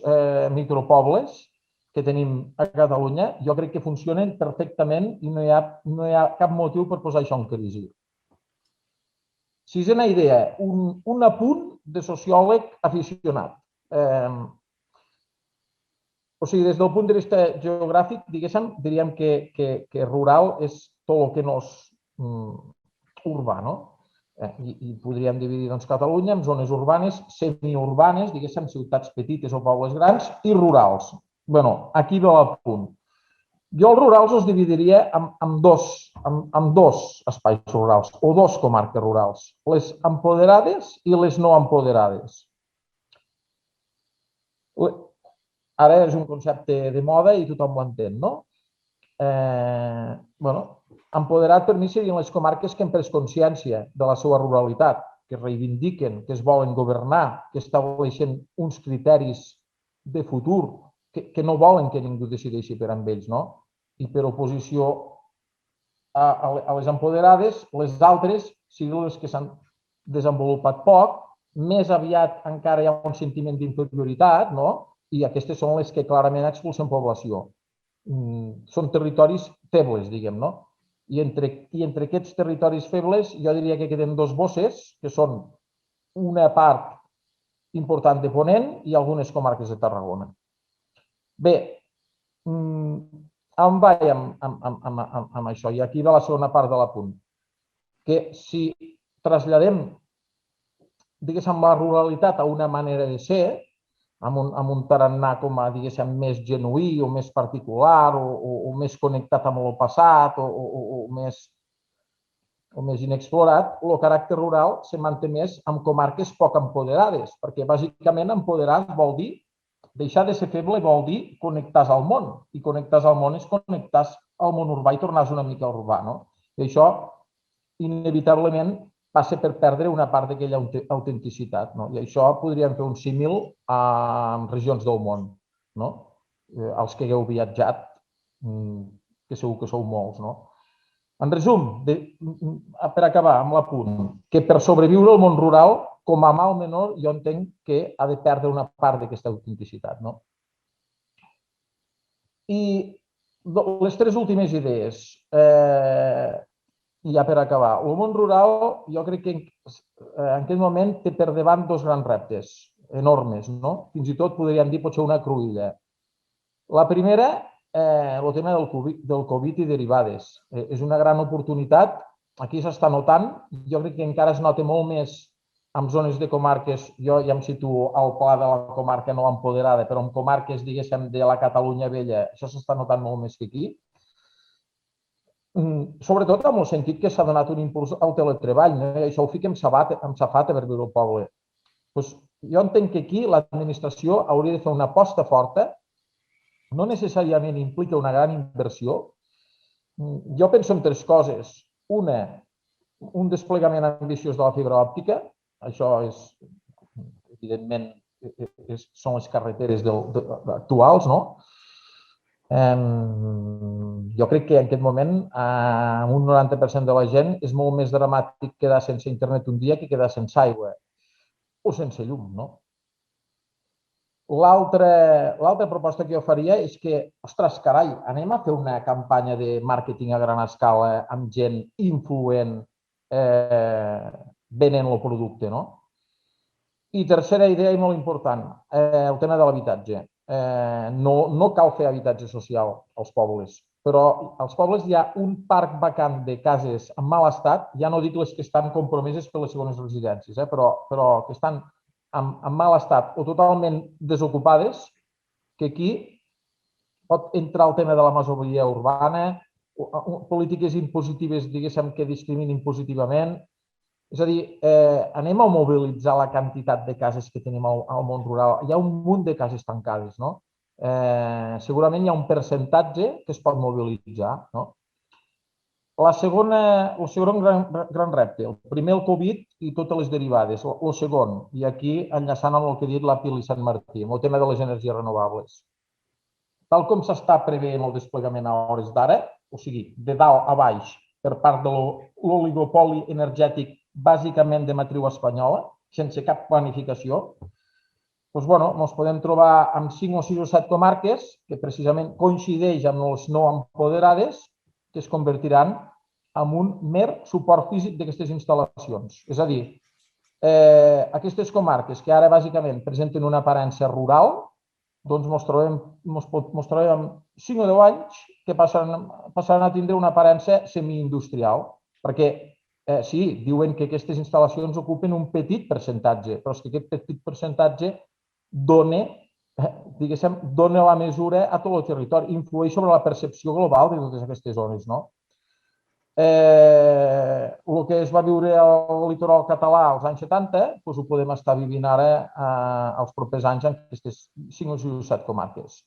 micropobles que tenim a Catalunya, jo crec que funcionen perfectament i no hi ha cap motiu per posar això en crisi. Sisena idea, un apunt de sociòleg aficionat. O sigui, des del punt de vista geogràfic, diguéssim, diríem que rural és tot el que no és urbà, no? I podríem dividir Catalunya en zones urbanes, semiurbanes, diguéssim, ciutats petites o pobles grans, i rurals. Bé, aquí ve l'apunt. Jo els rurals els dividiria en dos espais rurals o dos comarques rurals, les empoderades i les no empoderades. Ara és un concepte de moda i tothom ho entén, no? Empoderat per mi serien les comarques que han pres consciència de la seva ruralitat, que reivindiquen, que es volen governar, que estableixen uns criteris de futur, que no volen que ningú decideixi per amb ells, no? I per oposició a les empoderades, les altres siguin les que s'han desenvolupat poc, més aviat encara hi ha un sentiment d'inferioritat, no? I aquestes són les que clarament expulsen població. Són territoris febles, diguem, no? I entre aquests territoris febles jo diria que queden dos bosses, que són una part important de Ponent i algunes comarques de Tarragona. Bé, on vaig amb això? I aquí va la segona part de l'apunt. Que si traslladem, diguéssim, la ruralitat a una manera de ser, amb un tarannà com a, diguéssim, més genuí o més particular o més connectat amb el passat o més inexplorat, el caràcter rural se manté més amb comarques poc empoderades, perquè bàsicament empoderat vol dir, deixar de ser feble vol dir connectar al món, i connectar al món és connectar al món urbà i tornar una mica urbà, no? I això, inevitablement, passa per perdre una part d'aquella autenticitat. I això podríem fer un símil en regions del món. Els que hagueu viatjat, que segur que sou molts. En resum, per acabar amb l'apunt, que per sobreviure al món rural, com a mal menor, jo entenc que ha de perdre una part d'aquesta autenticitat. I les tres últimes idees. I ja per acabar, el món rural jo crec que en aquest moment té per davant dos grans reptes enormes, fins i tot podríem dir potser una cruïlla. La primera, el tema del Covid i derivades. És una gran oportunitat, aquí s'està notant, jo crec que encara es nota molt més en zones de comarques, jo ja em situo al pla de la comarca no empoderada, però en comarques, diguéssim, de la Catalunya vella, això s'està notant molt més que aquí. Sobretot en el sentit que s'ha donat un impuls al teletreball, i això ho fica amb safata per viure al poble. Jo entenc que aquí l'administració hauria de fer una aposta forta, no necessàriament implica una gran inversió. Jo penso en tres coses. Una, un desplegament ambiciós de la fibra òptica, això és, evidentment, són les carreteres actuals, no? Jo crec que en aquest moment amb un 90% de la gent és molt més dramàtic quedar sense internet un dia que quedar sense aigua o sense llum. L'altra proposta que jo faria és que, ostres, carai, anem a fer una campanya de màrqueting a gran escala amb gent influent venent el producte. I tercera idea i molt important, el tema de l'habitatge. No cal fer habitatge social als pobles, però als pobles hi ha un parc vacant de cases en mal estat, ja no dic les que estan compromeses per les segones residències, però que estan en mal estat o totalment desocupades, que aquí pot entrar el tema de la masoveria urbana, polítiques impositives, diguéssim, que discriminin positivament. És a dir, anem a mobilitzar la quantitat de cases que tenim al món rural. Hi ha un munt de cases tancades, no? Segurament hi ha un percentatge que es pot mobilitzar, no? El segon gran repte, el primer el Covid i totes les derivades. El segon, i aquí enllaçant amb el que ha dit la Pili Sant Martí, amb el tema de les energies renovables. Tal com s'està preveient el desplegament a hores d'ara, o sigui, de dalt a baix, per part de l'oligopoli energètic bàsicament de matriu espanyola, sense cap planificació, ens podem trobar amb 5 o 6 o 7 comarques que precisament coincideix amb les no empoderades que es convertiran en un mer suport físic d'aquestes instal·lacions. És a dir, aquestes comarques que ara bàsicament presenten una aparença rural, doncs ens trobem 5 o 10 anys que passaran a tindre una aparença semiindustrial, perquè Sí, diuen que aquestes instal·lacions ocupen un petit percentatge, però és que aquest petit percentatge dona la mesura a tot el territori, influeix sobre la percepció global de totes aquestes zones, no? El que es va viure al litoral català als anys 70, doncs ho podem estar vivint ara als propers anys en aquestes 5 o 7 comarques.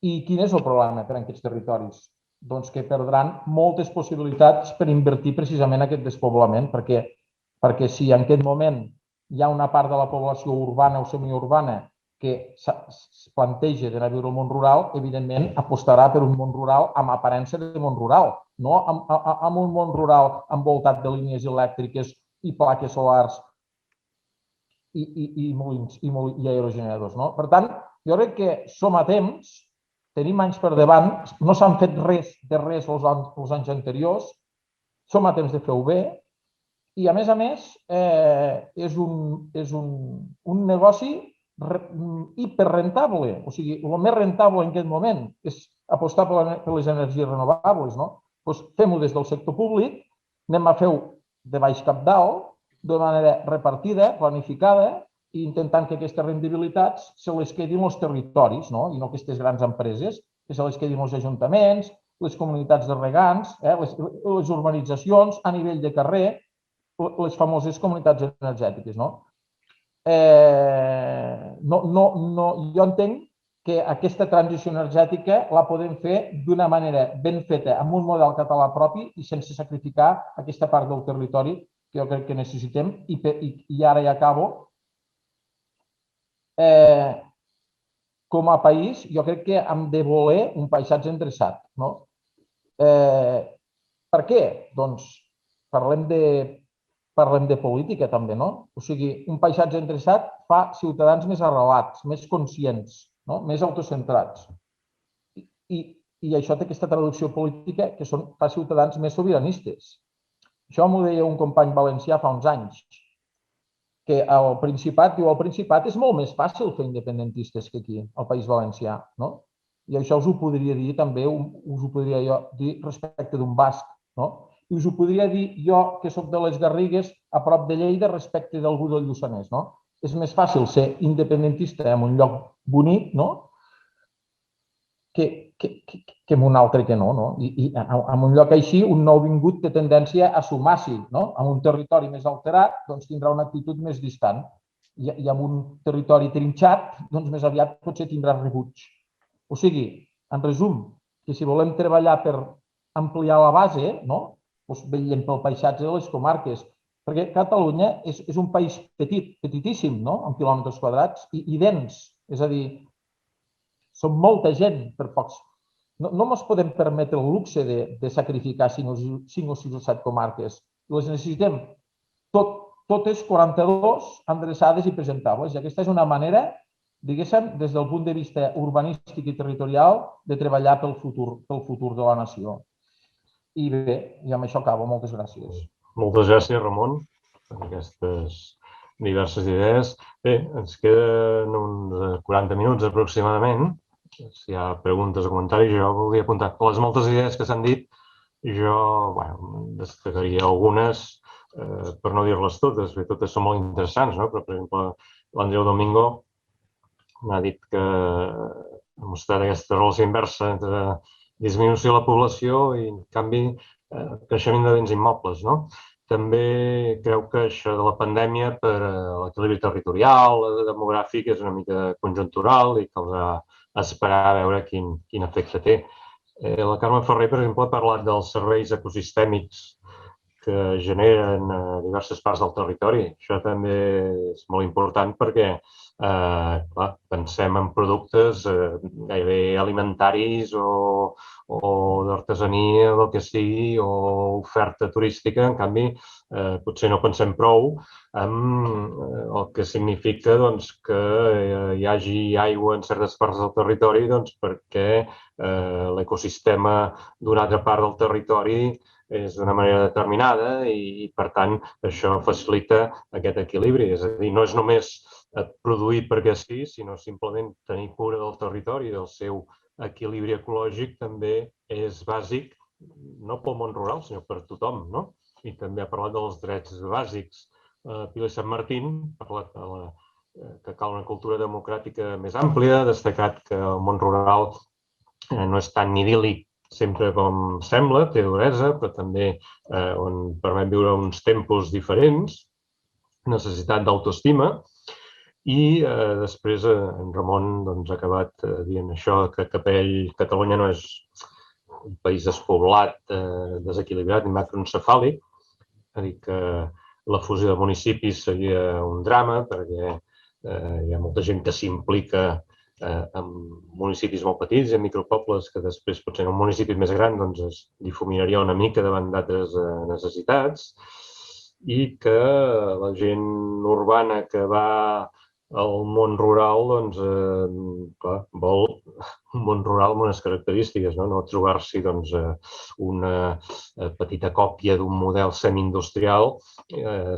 I quin és el problema per a aquests territoris? Doncs que perdran moltes possibilitats per invertir precisament en aquest despoblament, perquè si en aquest moment hi ha una part de la població urbana o semiurbana que es planteja d'anar a viure al món rural, evidentment apostarà per un món rural amb aparença de món rural, no amb un món rural envoltat de línies elèctriques i plaques solars i molins i aerogeneradors. No? Per tant, jo crec que som a temps, tenim anys per davant, no s'han fet res els anys anteriors, som a temps de fer-ho bé i, a més, és un negoci hiperrentable. O sigui, el més rentable en aquest moment és apostar per les energies renovables. Doncs fem-ho des del sector públic, anem a fer-ho de baix cap dalt, de manera repartida, planificada, i intentant que aquestes rendibilitats se les quedin els territoris, i no aquestes grans empreses, que se les quedin els ajuntaments, les comunitats de regants, les urbanitzacions a nivell de carrer, les famoses comunitats energètiques. Jo entenc que aquesta transició energètica la podem fer d'una manera ben feta, amb un model català propi i sense sacrificar aquesta part del territori que jo crec que necessitem. I ara ja acabo. Com a país, jo crec que hem de voler un paisatge endreçat. Per què? Doncs parlem de política també, no? O sigui, un paisatge endreçat fa ciutadans més arrelats, més conscients, més autocentrats. I això té aquesta traducció política que fa ciutadans més sobiranistes. Això m'ho deia un company valencià fa uns anys, que al Principat és molt més fàcil fer independentistes que aquí, al País Valencià. I això us ho podria dir també, us ho podria jo dir respecte d'un basc. I us ho podria dir jo, que soc de les Garrigues, a prop de Lleida, respecte d'algú del Lluçanès. És més fàcil ser independentista en un lloc bonic que en un altre que no. I en un lloc així, un nouvingut té tendència a sumar-s'hi. En un territori més alterat, doncs tindrà una actitud més distant. I en un territori trinxat, doncs més aviat potser tindrà rebuig. O sigui, en resum, que si volem treballar per ampliar la base, doncs vetllem pel paisatge de les comarques. Perquè Catalunya és un país petit, petitíssim, en quilòmetres quadrats, i dens. És a dir, som molta gent per pocs. No ens podem permetre el luxe de sacrificar 5 o 6 o 7 comarques. Les necessitem totes 42 endreçades i presentables. I aquesta és una manera, diguéssim, des del punt de vista urbanístic i territorial, de treballar pel futur de la nació. I bé, i amb això acabo. Moltes gràcies. Moltes gràcies, Ramon, per aquestes diverses idees. Bé, ens queden uns 40 minuts aproximadament. Si hi ha preguntes o comentaris, jo volia apuntar. Les moltes idees que s'han dit, jo destacaria algunes, per no dir-les totes, perquè totes són molt interessants, però, per exemple, l'Andreu Domingo m'ha dit que ha mostrat aquesta relació inversa entre disminució de la població i, en canvi, creixement de béns immobles. També creu que això de la pandèmia per l'equilibri territorial, demogràfic, és una mica conjuntural i caldrà esperar a veure quin efecte té. La Carme Ferrer, per exemple, ha parlat dels serveis ecosistèmics que generen diverses parts del territori. Això també és molt important perquè pensem en productes gairebé alimentaris o d'artesania, del que sigui, o oferta turística. En canvi, potser no pensem prou en el que significa que hi hagi aigua en certes parts del territori perquè l'ecosistema d'una altra part del territori és d'una manera determinada i, per tant, això facilita aquest equilibri. És a dir, no és només produir perquè sí, sinó simplement tenir cura del territori i del seu equilibri ecològic també és bàsic, no pel món rural, sinó per tothom. i també ha parlat dels drets bàsics. Pilar Sant Martín ha parlat que cal una cultura democràtica més àmplia, ha destacat que el món rural no és tan idíl·lic sempre com sembla, té duresa, però també on permet viure uns tempos diferents, necessitat d'autoestima, i després en Ramon ha acabat dient això, que per ell Catalunya no és un país despoblat, desequilibrat i macroencefàlic, és a dir, que la fusió de municipis seria un drama perquè hi ha molta gent que s'implica en municipis molt petits, en micropobles, que després potser en un municipi més gran es difuminaria una mica davant d'altres necessitats, i que la gent urbana que va al món rural vol un món rural amb unes característiques, no trobar-s'hi una petita còpia d'un model semi-industrial,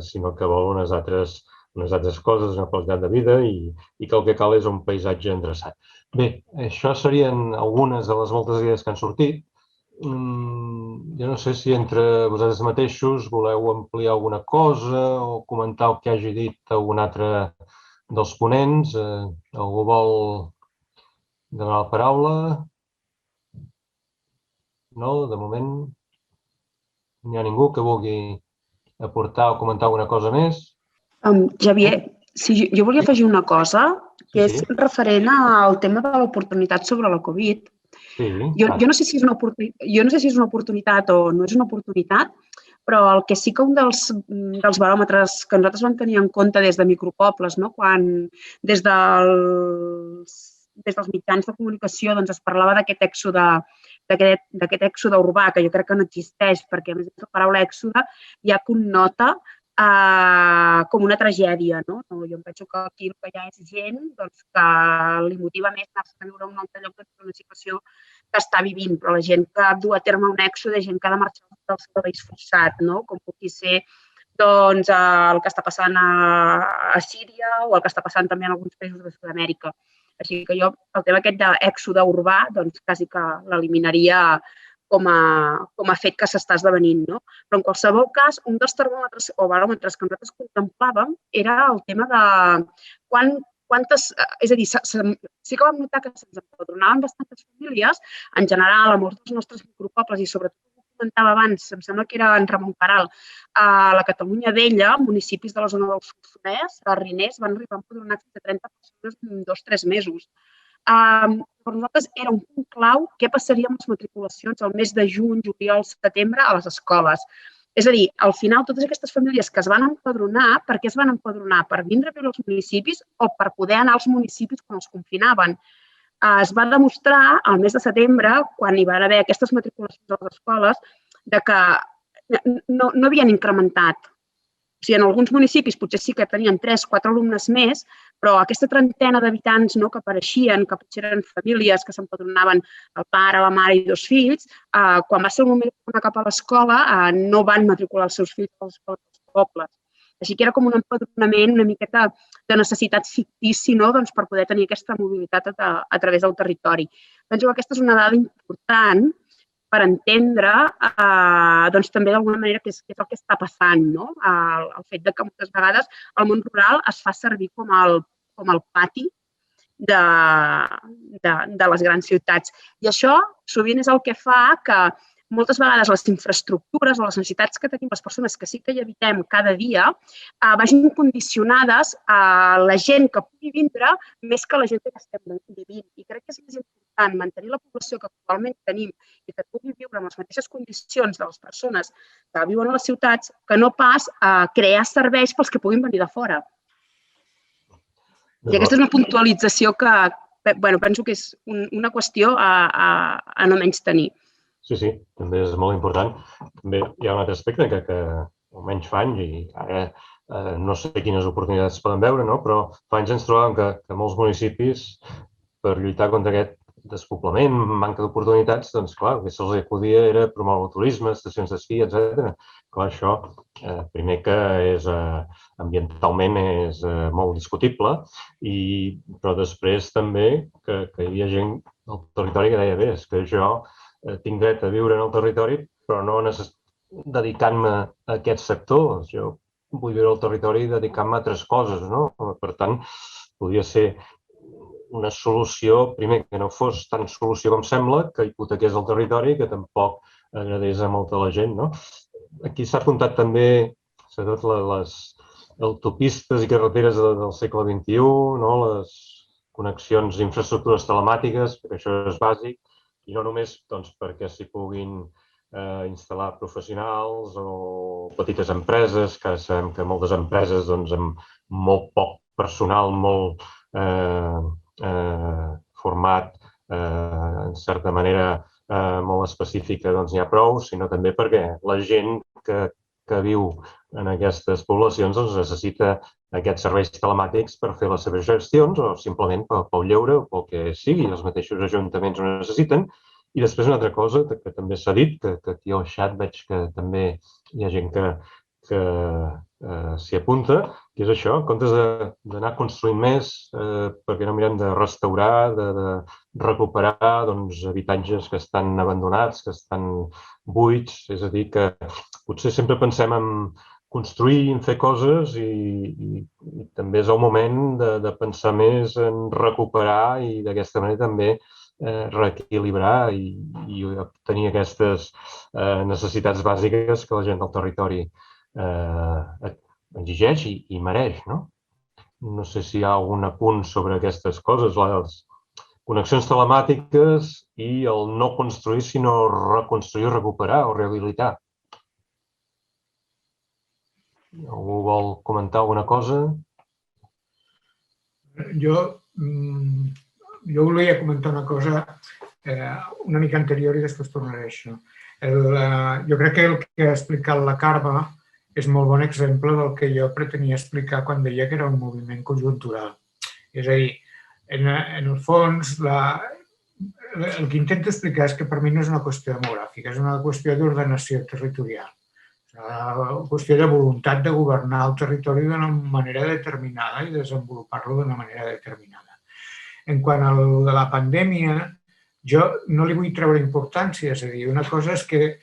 sinó que vol unes altres coses, una qualitat de vida, i que el que cal és un paisatge endreçat. Bé, això serien algunes de les moltes idees que han sortit. Jo no sé si entre vosaltres mateixos voleu ampliar alguna cosa o comentar el que hagi dit algun altre dels ponents. Algú vol demanar la paraula? No? De moment no hi ha ningú que vulgui aportar o comentar alguna cosa més? Xavier, jo volia afegir una cosa, que és referent al tema de l'oportunitat sobre la Covid. Jo no sé si és una oportunitat o no és una oportunitat, però el que sí que un dels baròmetres que nosaltres vam tenir en compte des de micropobles, des dels mitjans de comunicació es parlava d'aquest èxode urbà, que jo crec que no existeix, perquè a més la paraula èxode ja connota com una tragèdia. Jo em penso que aquí el que hi ha és gent que li motiva més anar a viure a un altre lloc per una situació que està vivint, però la gent que du a terme un èxode, gent que ha de marxar del seu país forçat, com pugui ser el que està passant a Síria o el que està passant també en alguns països de Sud-amèrica. Així que jo el tema aquest d'èxode urbà quasi que l'eliminaria com a fet que s'està esdevenint. Però en qualsevol cas, un dels termòmetres o baròmetres que nosaltres contemplàvem era el tema de quantes... És a dir, sí que vam notar que se'ns empadronaven bastantes famílies, en general, a molts dels nostres micropobles, i sobretot, com comentava abans, em sembla que era en Ramon Caral, a la Catalunya Vella, municipis de la zona del Solsonès, a Riners, van arribar a empadronar fins a 30 persones en 2 o 3 mesos. Per nosaltres era un punt clau què passaria amb les matriculacions al mes de juny, juliol, setembre a les escoles. És a dir, al final, totes aquestes famílies que es van empadronar, per què es van empadronar? Per vindre a viure als municipis o per poder anar als municipis quan els confinaven? Es va demostrar al mes de setembre, quan hi van haver aquestes matriculacions a les escoles, que no havien incrementat. O sigui, en alguns municipis potser sí que tenien 3 o 4 alumnes més, però aquesta trentena d'habitants que apareixien, que potser eren famílies que s'empadronaven el pare, la mare i 2 fills, quan va ser el moment d'anar cap a l'escola no van matricular els seus fills a les escoles dels pobles. Així que era com un empadronament una miqueta de necessitat fictici per poder tenir aquesta mobilitat a través del territori. Penso que aquesta és una dada important per entendre també d'alguna manera què és el que està passant. El fet que moltes vegades el món rural es fa servir com el pati de les grans ciutats. I això sovint és el que fa que moltes vegades les infraestructures o les necessitats que tenim les persones que sí que hi habitem cada dia vagin condicionades a la gent que pugui vindre més que la gent que estem vivint. I crec que és més important mantenir la població que actualment tenim i que pugui viure en les mateixes condicions de les persones que viuen a les ciutats que no pas crear serveis pels que puguin venir de fora. I aquesta és una puntualització que penso que és una qüestió a no menys tenir. Sí, també és molt important. També hi ha un altre aspecte que almenys fa anys, i ara no sé quines oportunitats es poden veure, però fa anys ens trobàvem que molts municipis, per lluitar contra aquest despoblament, manca d'oportunitats, doncs clar, el que se'ls acudia era promoure el turisme, estacions d'esquí, etc. Clar, això, primer que ambientalment és molt discutible, però després també que hi havia gent al territori que deia, bé, és que jo tinc dret a viure en el territori, però no dedicant-me a aquest sector. Jo vull viure al territori i dedicar-me a altres coses, no? Per tant, podria ser una solució, primer, que no fos tan solució com sembla, que hipotequés el territori, que tampoc agradés a molta la gent, no? Aquí s'ha comptat també, sobretot les autopistes i carreteres del segle XXI, no? Les connexions d'infraestructures telemàtiques, perquè això és bàsic, i no només perquè s'hi puguin instal·lar professionals o petites empreses, que ara sabem que moltes empreses amb molt poc personal, molt format, en certa manera molt específica, n'hi ha prou, sinó també perquè la gent que viu en aquestes poblacions necessita aquests serveis telemàtics per fer les seves gestions o simplement pel lleure o pel que sigui. Els mateixos ajuntaments ho necessiten. I després una altra cosa que també s'ha dit, que aquí al xat veig que també hi ha gent que s'hi apunta, que és això, en comptes d'anar construint més, perquè no mirem de restaurar, de recuperar habitatges que estan abandonats, que estan buits, és a dir, que potser sempre pensem en construir, en fer coses i també és el moment de pensar més en recuperar i d'aquesta manera també reequilibrar i obtenir aquestes necessitats bàsiques que la gent del territori exigeix i mereix, no? No sé si hi ha algun apunt sobre aquestes coses, les connexions telemàtiques i el no construir, sinó reconstruir, recuperar o rehabilitar. Algú vol comentar alguna cosa? Jo volia comentar una cosa una mica anterior i després tornaré a això. Jo crec que el que ha explicat la Carme és molt bon exemple del que jo pretenia explicar quan deia que era un moviment conjuntural. És a dir, en el fons, el que intento explicar és que per mi no és una qüestió demogràfica, és una qüestió d'ordenació territorial. És una qüestió de voluntat de governar el territori d'una manera determinada i desenvolupar-lo d'una manera determinada. En quant a la pandèmia, jo no li vull treure importància, és a dir, una cosa és que,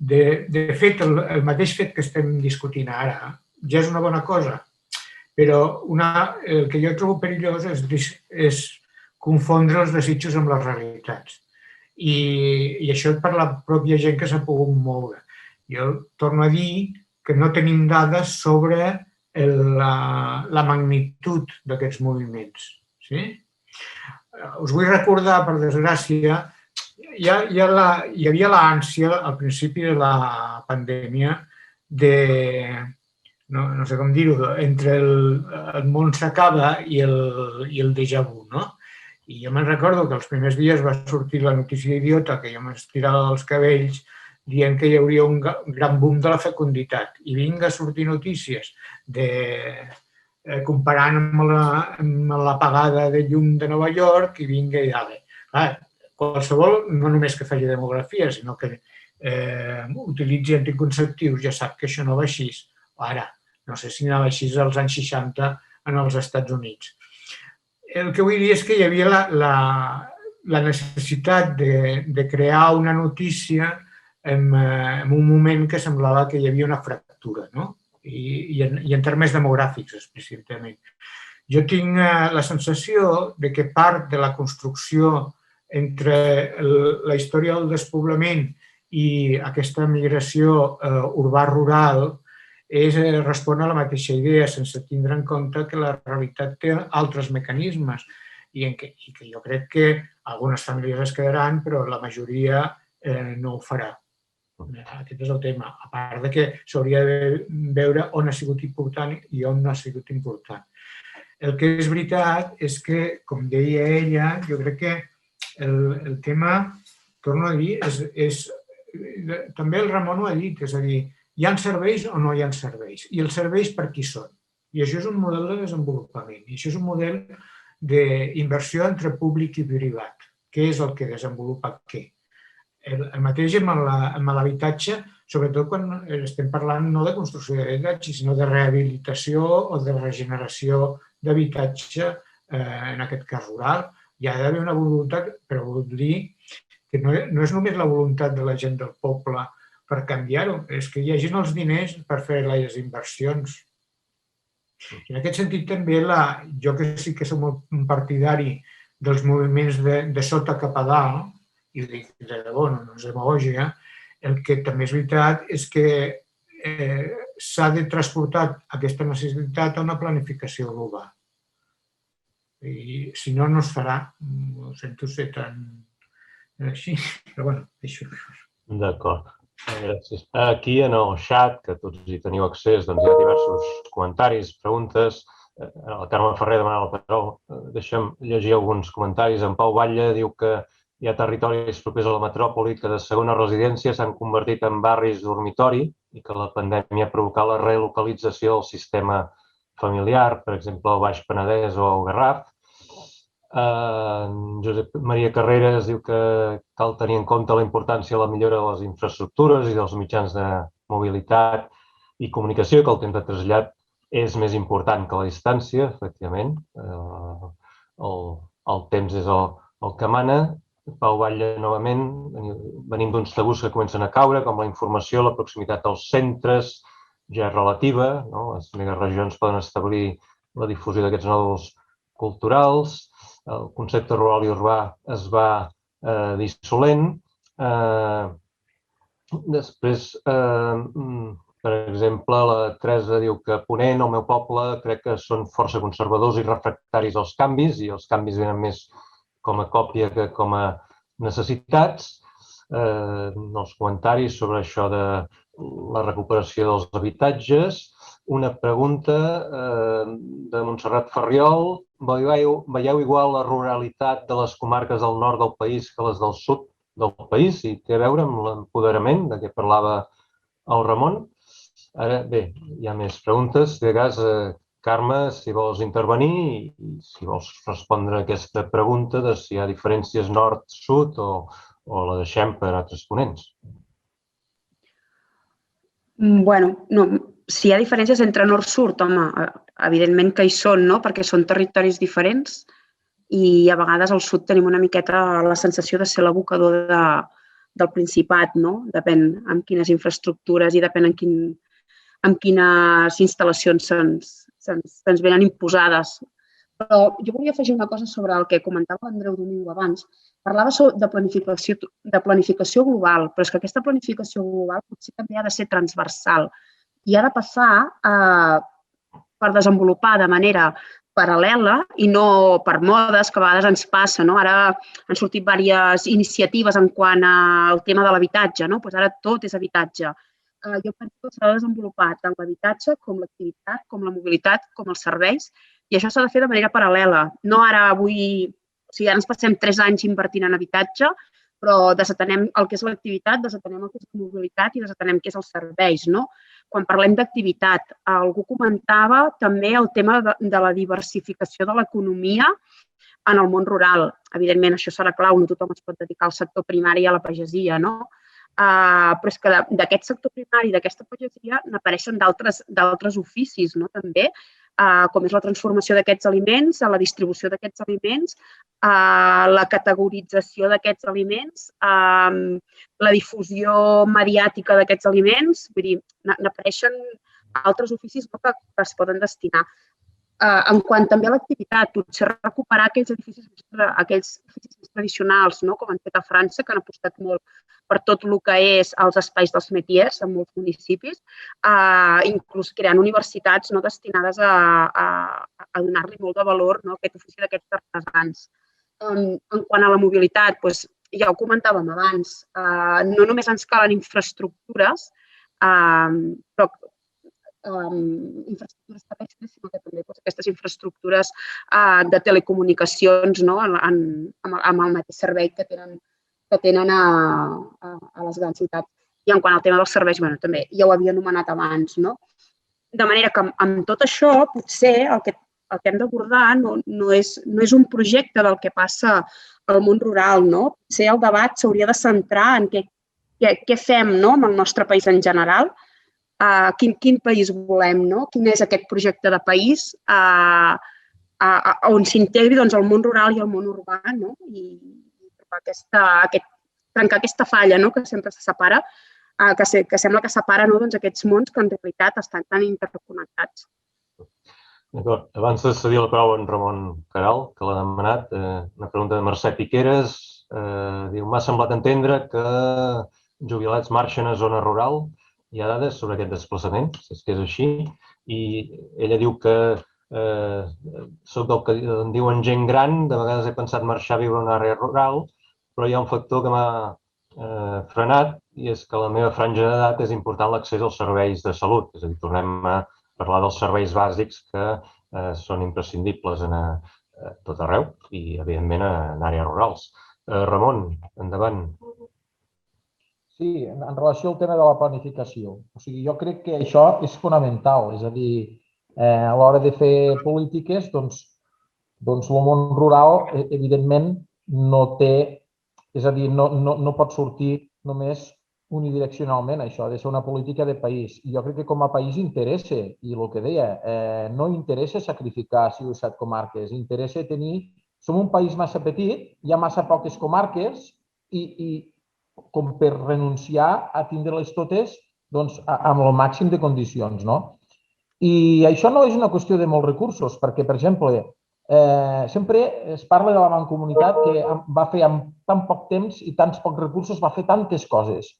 de fet, el mateix fet que estem discutint ara ja és una bona cosa, però el que jo trobo perillós és confondre els desitjos amb les realitats. I això per la pròpia gent que s'ha pogut moure. Jo torno a dir que no tenim dades sobre la magnitud d'aquests moviments. Us vull recordar, per desgràcia, hi havia l'ànsia al principi de la pandèmia de, no sé com dir-ho, entre el món s'acaba i el déjà vu, no? I jo me'n recordo que els primers dies va sortir la notícia idiota que jo m'estirava dels cabells dient que hi hauria un gran boom de la fecunditat. I vinga a sortir notícies comparant amb l'apagada de llum de Nova York i vinga i dale. Qualsevol, no només que faci demografia, sinó que utilitzi anticonceptius, ja sap que això no va així. Ara, no sé si anava així als anys 60 en els Estats Units. El que vull dir és que hi havia la necessitat de crear una notícia en un moment que semblava que hi havia una fractura, no? I en termes demogràfics, explícitament. Jo tinc la sensació que part de la construcció entre la història del despoblament i aquesta migració urbà-rural respon a la mateixa idea, sense tindre en compte que la realitat té altres mecanismes i que jo crec que algunes famílies es quedaran, però la majoria no ho farà. Aquest és el tema, a part que s'hauria de veure on ha sigut important i on no ha sigut important. El que és veritat és que, com deia ella, jo crec que el tema, torno a dir, també el Ramon ho ha dit, és a dir, hi ha serveis o no hi ha serveis? I els serveis per qui són? I això és un model de desenvolupament, i això és un model d'inversió entre públic i privat. Què és el que desenvolupa què? El mateix amb l'habitatge, sobretot quan estem parlant no de construcció d'habitatge, sinó de rehabilitació o de regeneració d'habitatge, en aquest cas rural. Hi ha d'haver una voluntat, però vol dir que no és només la voluntat de la gent del poble per canviar-ho. És que hi hagin els diners per fer les inversions. En aquest sentit, també, jo que sí que som un partidari dels moviments de sota cap a dalt, i ho dic de debò, no és demagògia, el que també és veritat és que s'ha de transportar aquesta necessitat a una planificació global. I si no, no es farà. Ho sento ser tan així, però bueno, això. D'acord. Gràcies. Aquí en el xat, que tots hi teniu accés, doncs hi ha diversos comentaris, preguntes. El Carme Ferrer demana la paraula. Deixa'm llegir alguns comentaris. En Pau Batlle diu que hi ha territoris propers a la metròpoli que de segona residència s'han convertit en barris dormitori i que la pandèmia ha provocat la relocalització del sistema familiar, per exemple, al Baix Penedès o al Garraf. Josep Maria Carreras diu que cal tenir en compte la importància de la millora de les infraestructures i dels mitjans de mobilitat i comunicació, que el temps de trasllat és més important que la distància, efectivament. El temps és el que mana. Pau Batlle, novament, venim d'uns tabús que comencen a caure, com la informació, la proximitat als centres, ja és relativa. Les megaregions poden establir la difusió d'aquests nòduls culturals. El concepte rural i urbà es va dissolent. Després, per exemple, la Teresa diu que a Ponent, el meu poble, crec que són força conservadors i refractaris als canvis, i els canvis venen més com a còpia que com a necessitats. Els comentaris sobre això de la recuperació dels habitatges. Una pregunta de Montserrat Ferriol. Veieu igual la ruralitat de les comarques del nord del país que les del sud del país? I té a veure amb l'empoderament de què parlava el Ramon. Ara, bé, hi ha més preguntes. De cas, Carme, si vols intervenir i si vols respondre a aquesta pregunta de si hi ha diferències nord-sud o la deixem per altres ponents. Bueno, no, si hi ha diferències entre nord-sud, home, evidentment que hi són, no? Perquè són territoris diferents i a vegades al sud tenim una miqueta la sensació de ser l'abocador del Principat, no? Depèn amb quines infraestructures i depèn amb quines instal·lacions se'ns venen imposades. Però jo volia afegir una cosa sobre el que comentava l'Andreu Domingo abans. Parlava de planificació global, però és que aquesta planificació global potser també ha de ser transversal i ha de passar per desenvolupar de manera paral·lela i no per modes, que a vegades ens passa. Ara han sortit diverses iniciatives en quant al tema de l'habitatge. Ara tot és habitatge. Jo penso que s'ha de desenvolupar tant l'habitatge com l'activitat, com la mobilitat, com els serveis, i això s'ha de fer de manera paral·lela. No ara avui, o sigui, ara ens passem 3 anys invertint en habitatge, però desatenem el que és l'activitat, desatenem el que és la mobilitat i desatenem què és els serveis. Quan parlem d'activitat, algú comentava també el tema de la diversificació de l'economia en el món rural. Evidentment, això serà clau, no tothom es pot dedicar al sector primari i a la pagesia, però és que d'aquest sector primari i d'aquesta pagesia n'apareixen d'altres oficis, també, com és la transformació d'aquests aliments, la distribució d'aquests aliments, la categorització d'aquests aliments, la difusió mediàtica d'aquests aliments. Vull dir, n'apareixen altres oficis que es poden destinar. En quant també a l'activitat, potser recuperar aquells edificis més tradicionals, com han fet a França, que han apostat molt per tot el que és els espais dels métiers en molts municipis, inclús creant universitats destinades a donar-li molt de valor a aquest ofici d'aquests artesans. En quant a la mobilitat, ja ho comentàvem abans, no només ens calen infraestructures, però infraestructures terrestres, sinó que també aquestes infraestructures de telecomunicacions amb el mateix servei que tenen a les grans ciutats. I en quant al tema dels serveis, també ja ho havia anomenat abans. De manera que amb tot això, potser el que hem d'abordar no és un projecte del que passa al món rural. Potser el debat s'hauria de centrar en què fem amb el nostre país en general, quin país volem, quin és aquest projecte de país on s'integri el món rural i el món urbà i trencar aquesta falla que sempre se separa que sembla que separa aquests mons que en realitat estan tan interconnectats. D'acord. Abans de cedir la paraula a en Ramon Caral, que l'ha demanat, una pregunta de Mercè Piqueres. Diu, m'ha semblat entendre que jubilats marxen a zona rural. Hi ha dades sobre aquest desplaçament, si és que és així. I ella diu que soc del que en diuen gent gran, de vegades he pensat marxar a viure a una àrea rural, però hi ha un factor que m'ha frenat i és que a la meva franja d'edat és important l'accés als serveis de salut. És a dir, tornem a parlar dels serveis bàsics que són imprescindibles a tot arreu i, evidentment, en àrees rurals. Ramon, endavant. Sí, en relació al tema de la planificació. O sigui, jo crec que això és fonamental. És a dir, a l'hora de fer polítiques, doncs el món rural, evidentment, no té... És a dir, no pot sortir només unidireccionalment, això ha de ser una política de país. I jo crec que com a país interessa, i el que deia, no interessa sacrificar 6 o 7 comarques, interessa tenir... Som un país massa petit, hi ha massa poques comarques i com per renunciar a tindre-les totes amb el màxim de condicions. I això no és una qüestió de molts recursos, perquè, per exemple, sempre es parla de la mancomunitat que va fer en tan poc temps i tants pocs recursos, va fer tantes coses.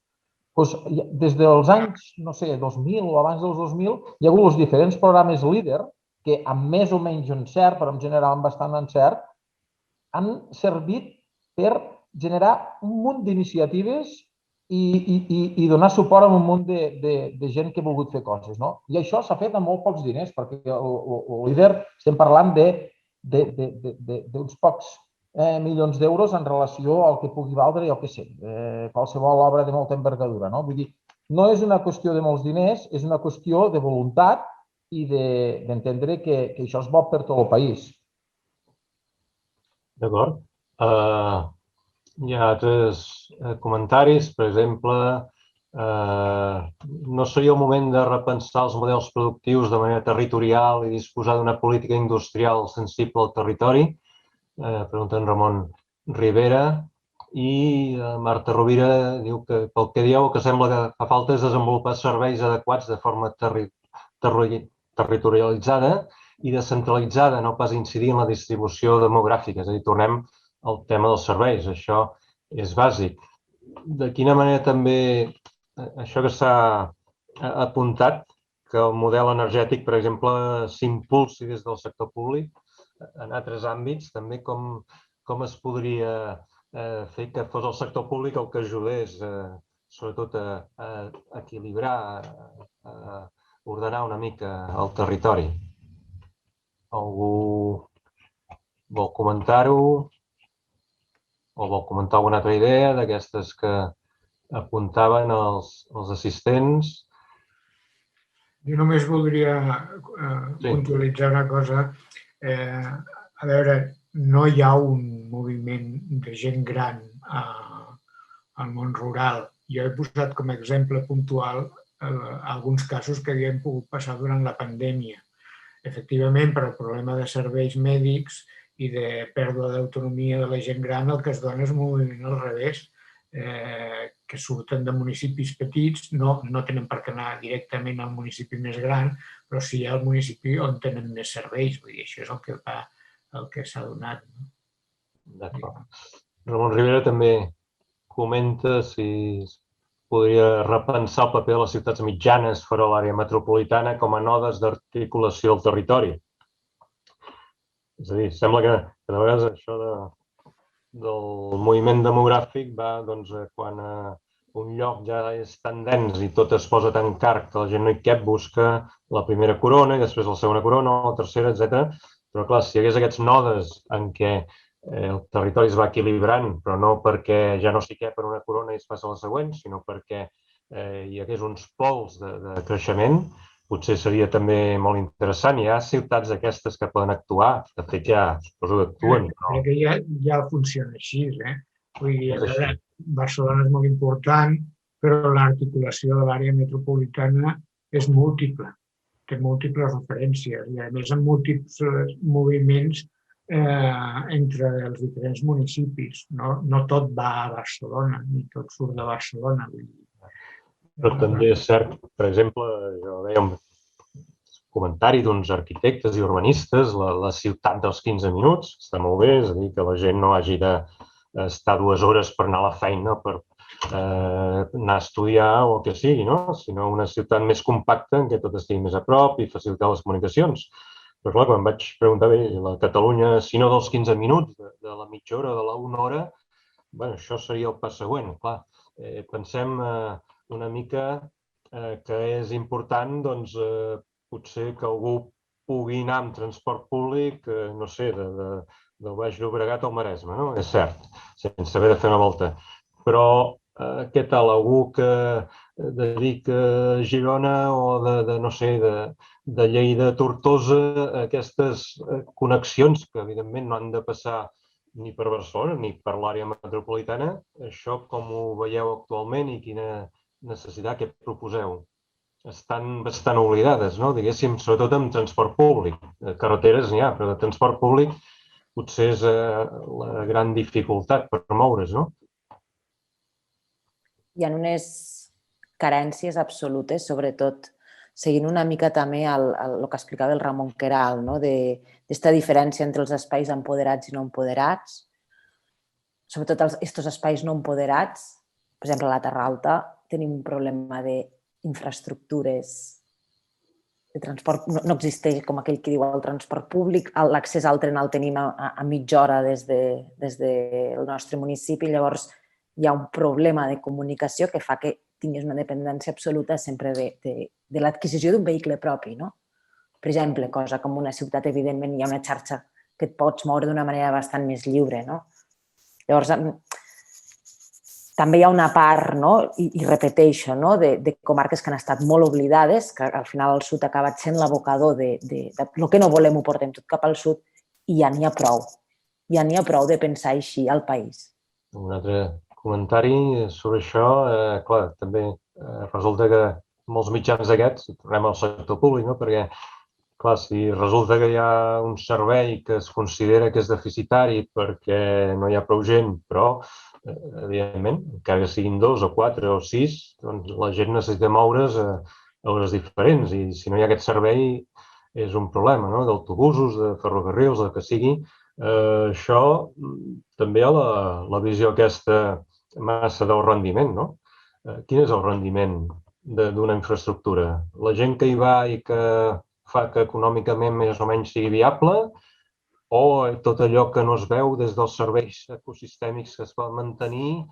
Des dels anys, no sé, 2000 o abans dels 2000, hi ha hagut els diferents programes líder que amb més o menys encert, però en general amb bastant encert, han servit per generar un munt d'iniciatives i donar suport a un munt de gent que ha volgut fer coses. I això s'ha fet amb molt pocs diners, perquè el líder estem parlant d'uns pocs milions d'euros en relació al que pugui valdre, jo què sé, qualsevol obra de molta envergadura. Vull dir, no és una qüestió de molts diners, és una qüestió de voluntat i d'entendre que això és bo per tot el país. D'acord. Hi ha altres comentaris, per exemple, no seria el moment de repensar els models productius de manera territorial i disposar d'una política industrial sensible al territori? Pregunta en Ramon Rivera. I Marta Rovira diu que pel que dieu el que sembla que fa falta és desenvolupar serveis adequats de forma territorialitzada i descentralitzada, no pas incidir en la distribució demogràfica. És a dir, tornem al tema dels serveis. Això és bàsic. De quina manera també això que s'ha apuntat, que el model energètic, per exemple, s'impulsi des del sector públic en altres àmbits, també com es podria fer que fos el sector públic el que ajudés, sobretot, a equilibrar, a ordenar una mica el territori. Algú vol comentar-ho? O vol comentar alguna altra idea d'aquestes que apuntaven els assistents? Jo només voldria puntualitzar una cosa. A veure, no hi ha un moviment de gent gran al món rural. Jo he posat com a exemple puntual alguns casos que havien pogut passar durant la pandèmia. Efectivament, per al problema de serveis mèdics i de pèrdua d'autonomia de la gent gran, el que es dona és un moviment al revés, que surten de municipis petits, no tenen per què anar directament al municipi més gran, però sí al municipi on tenen més serveis. Vull dir, això és el que s'ha donat. D'acord. Ramon Rivera també comenta si es podria repensar el paper de les ciutats mitjanes fora l'àrea metropolitana com a nodes d'articulació del territori. És a dir, sembla que de vegades això del moviment demogràfic va quan un lloc ja és tan dens i tot es posa tan car que la gent no hi cap, busca la primera corona i després la segona corona, la tercera, etc. Però clar, si hi hagués aquests nodes en què el territori es va equilibrant, però no perquè ja no s'hi cap en una corona i es passa a la següent, sinó perquè hi hagués uns pols de creixement, potser seria també molt interessant. Hi ha ciutats aquestes que poden actuar, de fet ja suposo que actuen. Crec que ja funciona així. Vull dir, Barcelona és molt important, però l'articulació de l'àrea metropolitana és múltiple, té múltiples referències i a més amb múltiples moviments entre els diferents municipis. No tot va a Barcelona, ni tot surt de Barcelona. Però també és cert, per exemple, jo veia un comentari d'uns arquitectes i urbanistes, la ciutat dels 15 minuts, està molt bé, és a dir, que la gent no hagi d'estar 2 hores per anar a la feina, per anar a estudiar o el que sigui, no? Sinó una ciutat més compacta en què tot estigui més a prop i facilitar les comunicacions. Però clar, quan vaig preguntar, bé, la Catalunya, si no dels 15 minuts, de la mitja hora, de la 1 hora, bé, això seria el pas següent. Clar, pensem una mica que és important, doncs, potser que algú pugui anar amb transport públic, no sé, del Baix Llobregat al Maresme, no? És cert, sense haver de fer una volta. Però què tal, algú que dedica a Girona o no sé, de Lleida a Tortosa, aquestes connexions que evidentment no han de passar ni per Barcelona ni per l'àrea metropolitana, això com ho veieu actualment i quina necessitat que proposeu? Estan bastant oblidades, no? Diguéssim, sobretot amb transport públic. Carreteres n'hi ha, però de transport públic potser és la gran dificultat per moure's, no? Hi ha unes carències absolutes, sobretot seguint una mica també el que explicava el Ramon Queralt, no? D'esta diferència entre els espais empoderats i no empoderats. Sobretot aquests espais no empoderats, per exemple, a la Terra Alta tenim un problema d'infraestructures de transport. No existeix, com aquell que diu, el transport públic. L'accés al tren el tenim a mitja hora des del nostre municipi. Llavors, hi ha un problema de comunicació que fa que tinguis una dependència absoluta sempre de l'adquisició d'un vehicle propi, no? Per exemple, cosa com una ciutat, evidentment, hi ha una xarxa que et pots moure d'una manera bastant més lliure, no? Llavors, també hi ha una part, no? I repeteixo, no? De comarques que han estat molt oblidades, que al final el sud ha acabat sent l'abocador de el que no volem ho portem tot cap al sud, i ja n'hi ha prou. Ja n'hi ha prou de pensar així al país. Un altre comentari sobre això, clar, també resulta que molts mitjans d'aquests, tornem al sector públic, no? Perquè, clar, si resulta que hi ha un servei que es considera que és deficitari perquè no hi ha prou gent, però, evidentment, encara que siguin 2 o 4 o 6, doncs la gent necessita moure's a hores diferents i si no hi ha aquest servei és un problema, no? D'autobusos, de ferrocarrils, el que sigui. Això també hi ha la visió aquesta massa del rendiment, no? Quin és el rendiment d'una infraestructura? La gent que hi va i que fa que econòmicament més o menys sigui viable o tot allò que no es veu des dels serveis ecosistèmics que es poden mantenir,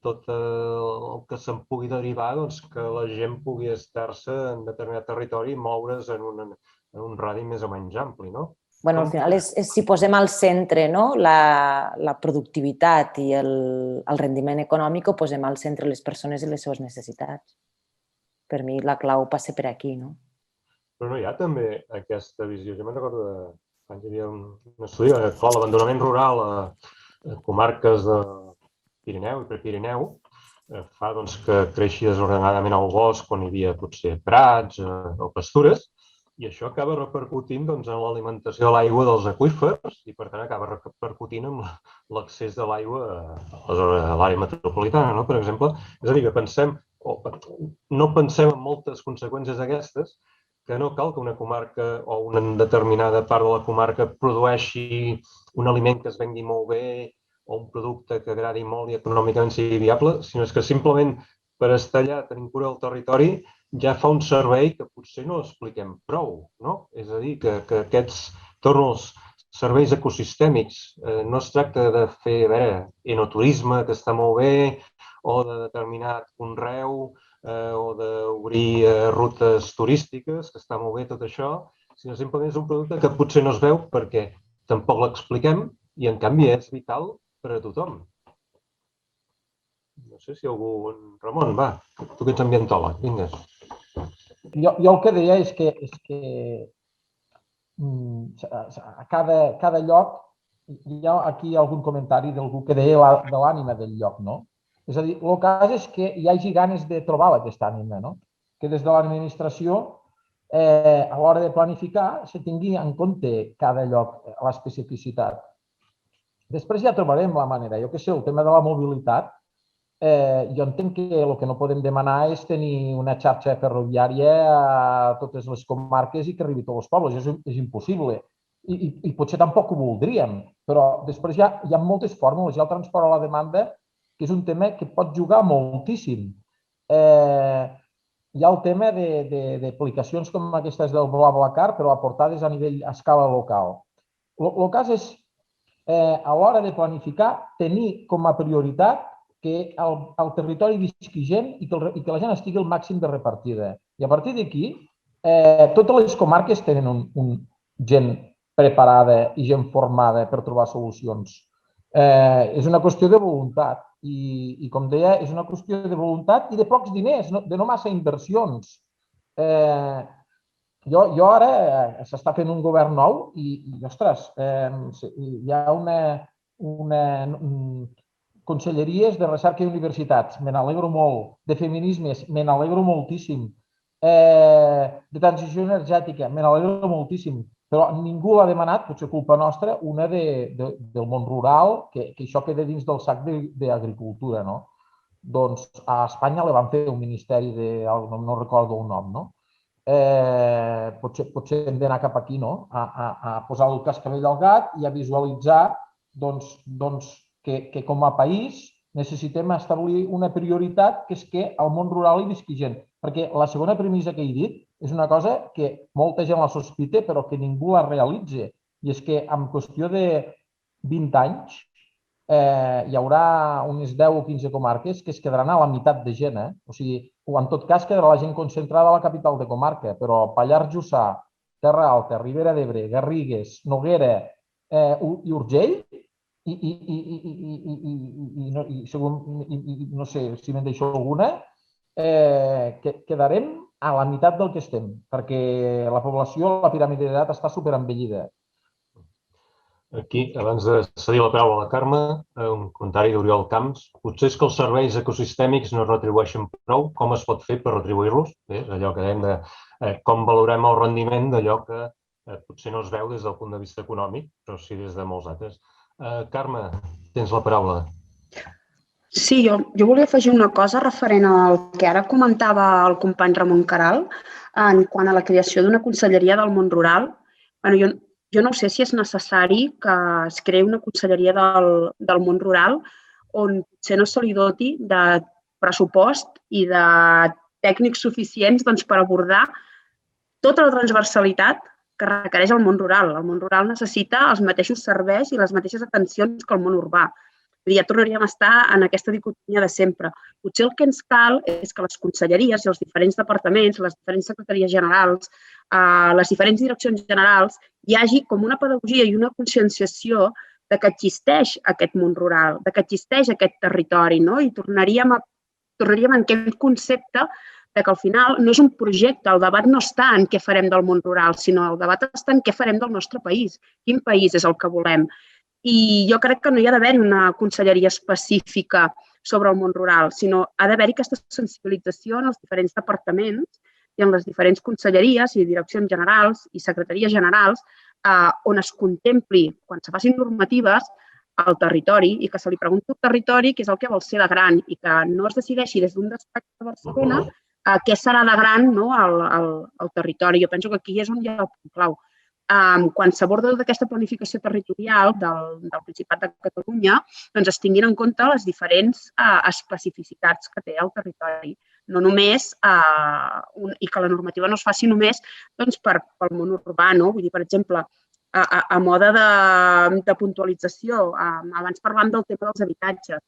tot el que se'n pugui derivar, doncs que la gent pugui estar-se en determinat territori i moure's en un radi més o menys ampli, no? Bueno, al final és si posem al centre, no? La productivitat i el rendiment econòmic, o posem al centre les persones i les seves necessitats. Per mi la clau passa per aquí, no? Però no hi ha també aquesta visió. Jo me'n recordo que hi havia un estudi que l'abandonament rural a comarques de Pirineu i Prepirineu fa que creixi desordenadament el bosc quan hi havia potser prats o pastures, i això acaba repercutint en l'alimentació de l'aigua dels aqüífers i, per tant, acaba repercutint en l'accés de l'aigua a l'àrea metropolitana, no? Per exemple. És a dir, que no pensem en moltes conseqüències d'aquestes, que no cal que una comarca o una determinada part de la comarca produeixi un aliment que es vengui molt bé o un producte que agradi molt i econòmicament sigui viable, sinó que simplement per estar allà tenint cura del territori ja fa un servei que potser no expliquem prou, no? És a dir, que aquests, torno als serveis ecosistèmics, no es tracta de fer, enoturisme, que està molt bé, o de determinat conreu, o d'obrir rutes turístiques, que està molt bé tot això, sinó simplement és un producte que potser no es veu perquè tampoc l'expliquem i, en canvi, és vital per a tothom. No sé si algú... Ramon, va, tu que ets ambientòleg, vinga. Jo el que deia és que a cada lloc hi ha aquí algun comentari d'algú que deia de l'ànima del lloc, no? És a dir, el cas és que hi hagi ganes de trobar aquesta ànima, no? Que des de l'administració, a l'hora de planificar, se tingui en compte cada lloc, l'especificitat. Després ja trobarem la manera. Jo què sé, el tema de la mobilitat, jo entenc que el que no podem demanar és tenir una xarxa ferroviària a totes les comarques i que arribi a tots els pobles. És impossible. I potser tampoc ho voldríem, però després hi ha moltes fórmules. Hi ha el transport a la demanda, que és un tema que pot jugar moltíssim. Hi ha el tema d'aplicacions com aquestes del BlaBlaCar, però aportades a escala local. El cas és, a l'hora de planificar, tenir com a prioritat que al territori visqui gent i que la gent estigui al màxim de repartida. I a partir d'aquí, totes les comarques tenen gent preparada i gent formada per trobar solucions. És una qüestió de voluntat i, com deia, és una qüestió de voluntat i de pocs diners, de no massa inversions. Jo ara s'està fent un govern nou i ostres, hi ha una conselleries de recerca i universitats, me n'alegro molt. De feminismes, me n'alegro moltíssim. De transició energètica, me n'alegro moltíssim. Però ningú l'ha demanat, potser culpa nostra, una del món rural, que això queda dins del sac d'agricultura. Doncs a Espanya li van fer un ministeri de... no recordo el nom, no? Potser hem d'anar cap aquí, no? A posar el cascavell al gat i a visualitzar que com a país necessitem establir una prioritat, que és que al món rural hi visqui gent. Perquè la segona premissa que he dit és una cosa que molta gent la sospita però que ningú la realitza. I és que en qüestió de 20 anys hi haurà unes 10 o 15 comarques que es quedaran a la meitat de gent. O sigui, en tot cas quedarà la gent concentrada a la capital de comarca, però Pallars Jussà, Terra Alta, Ribera d'Ebre, Garrigues, Noguera i Urgell, no sé si me'n deixo alguna, quedarem a la meitat del que estem, perquè la població, la piràmide d'edat està superenvellida. Aquí, abans de cedir la paraula a la Carme, un comentari d'Oriol Camps. Potser és que els serveis ecosistèmics no es retribueixen prou. Com es pot fer per retribuir-los? És allò que dèiem de com valorem el rendiment d'allò que potser no es veu des del punt de vista econòmic, però sí des de molts altres. Carme, tens la paraula. Sí, jo volia afegir una cosa referent al que ara comentava el company Ramon Caral en quant a la creació d'una conselleria del món rural. Jo no sé si és necessari que es creï una conselleria del món rural on potser no se li doti de pressupost i de tècnics suficients per abordar tota la transversalitat que requereix el món rural. El món rural necessita els mateixos serveis i les mateixes atencions que el món urbà. Ja tornaríem a estar en aquesta dicotomia de sempre. Potser el que ens cal és que les conselleries i els diferents departaments, les diferents secretaries generals, les diferents direccions generals, hi hagi com una pedagogia i una conscienciació de que existeix aquest món rural, de que existeix aquest territori, i tornaríem en aquest concepte de que al final no és un projecte, el debat no està en què farem del món rural, sinó el debat està en què farem del nostre país, quin país és el que volem. I jo crec que no hi ha d'haver una conselleria específica sobre el món rural, sinó ha d'haver-hi aquesta sensibilització en els diferents departaments i en les diferents conselleries i direccions generals i secretaries generals on es contempli, quan se facin normatives, el territori i que se li pregunti al territori què és el que vol ser de gran i que no es decideixi des d'un despatx de Barcelona què serà de gran al territori. Jo penso que aquí és on hi ha el punt clau. Quan s'aborda aquesta planificació territorial del Principat de Catalunya, doncs es tinguin en compte les diferents especificitats que té el territori. No només, i que la normativa no es faci només pel món urbà. Vull dir, per exemple, a mode de puntualització, abans parlàvem del tema dels habitatges,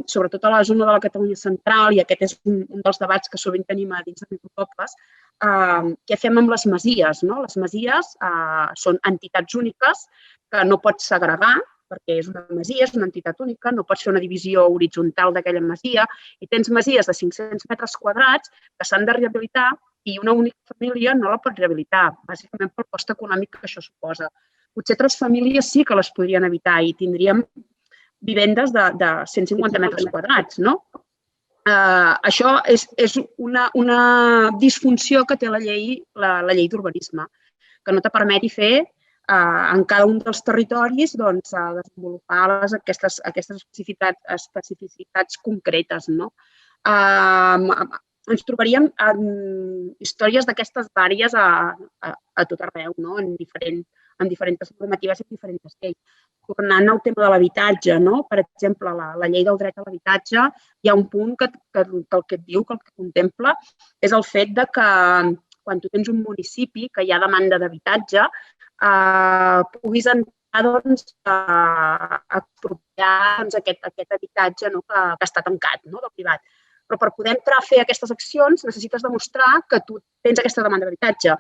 sobretot a la zona de la Catalunya central, i aquest és un dels debats que sovint tenim a dins de micropobles, què fem amb les masies? Les masies són entitats úniques que no pots segregar, perquè és una masia, és una entitat única, no pots fer una divisió horitzontal d'aquella masia, i tens masies de 500 metres quadrats que s'han de rehabilitar i una única família no la pot rehabilitar, bàsicament pel cost econòmic que això suposa. Potser 3 famílies sí que les podrien evitar i tindríem vivendes de 150 metres quadrats, no? Això és una disfunció que té la llei d'urbanisme, que no te permeti fer en cada un dels territoris desenvolupar aquestes especificitats concretes. Ens trobaríem en històries d'aquestes vàries a tot arreu, en diferents normatives i en diferents lleis. Tornant al tema de l'habitatge, per exemple, la llei del dret a l'habitatge, hi ha un punt que el que et diu, que el que contempla, és el fet de que quan tu tens un municipi que hi ha demanda d'habitatge, puguis entrar a expropiar aquest habitatge que està tancat, del privat. Però per poder entrar a fer aquestes accions necessites demostrar que tu tens aquesta demanda d'habitatge.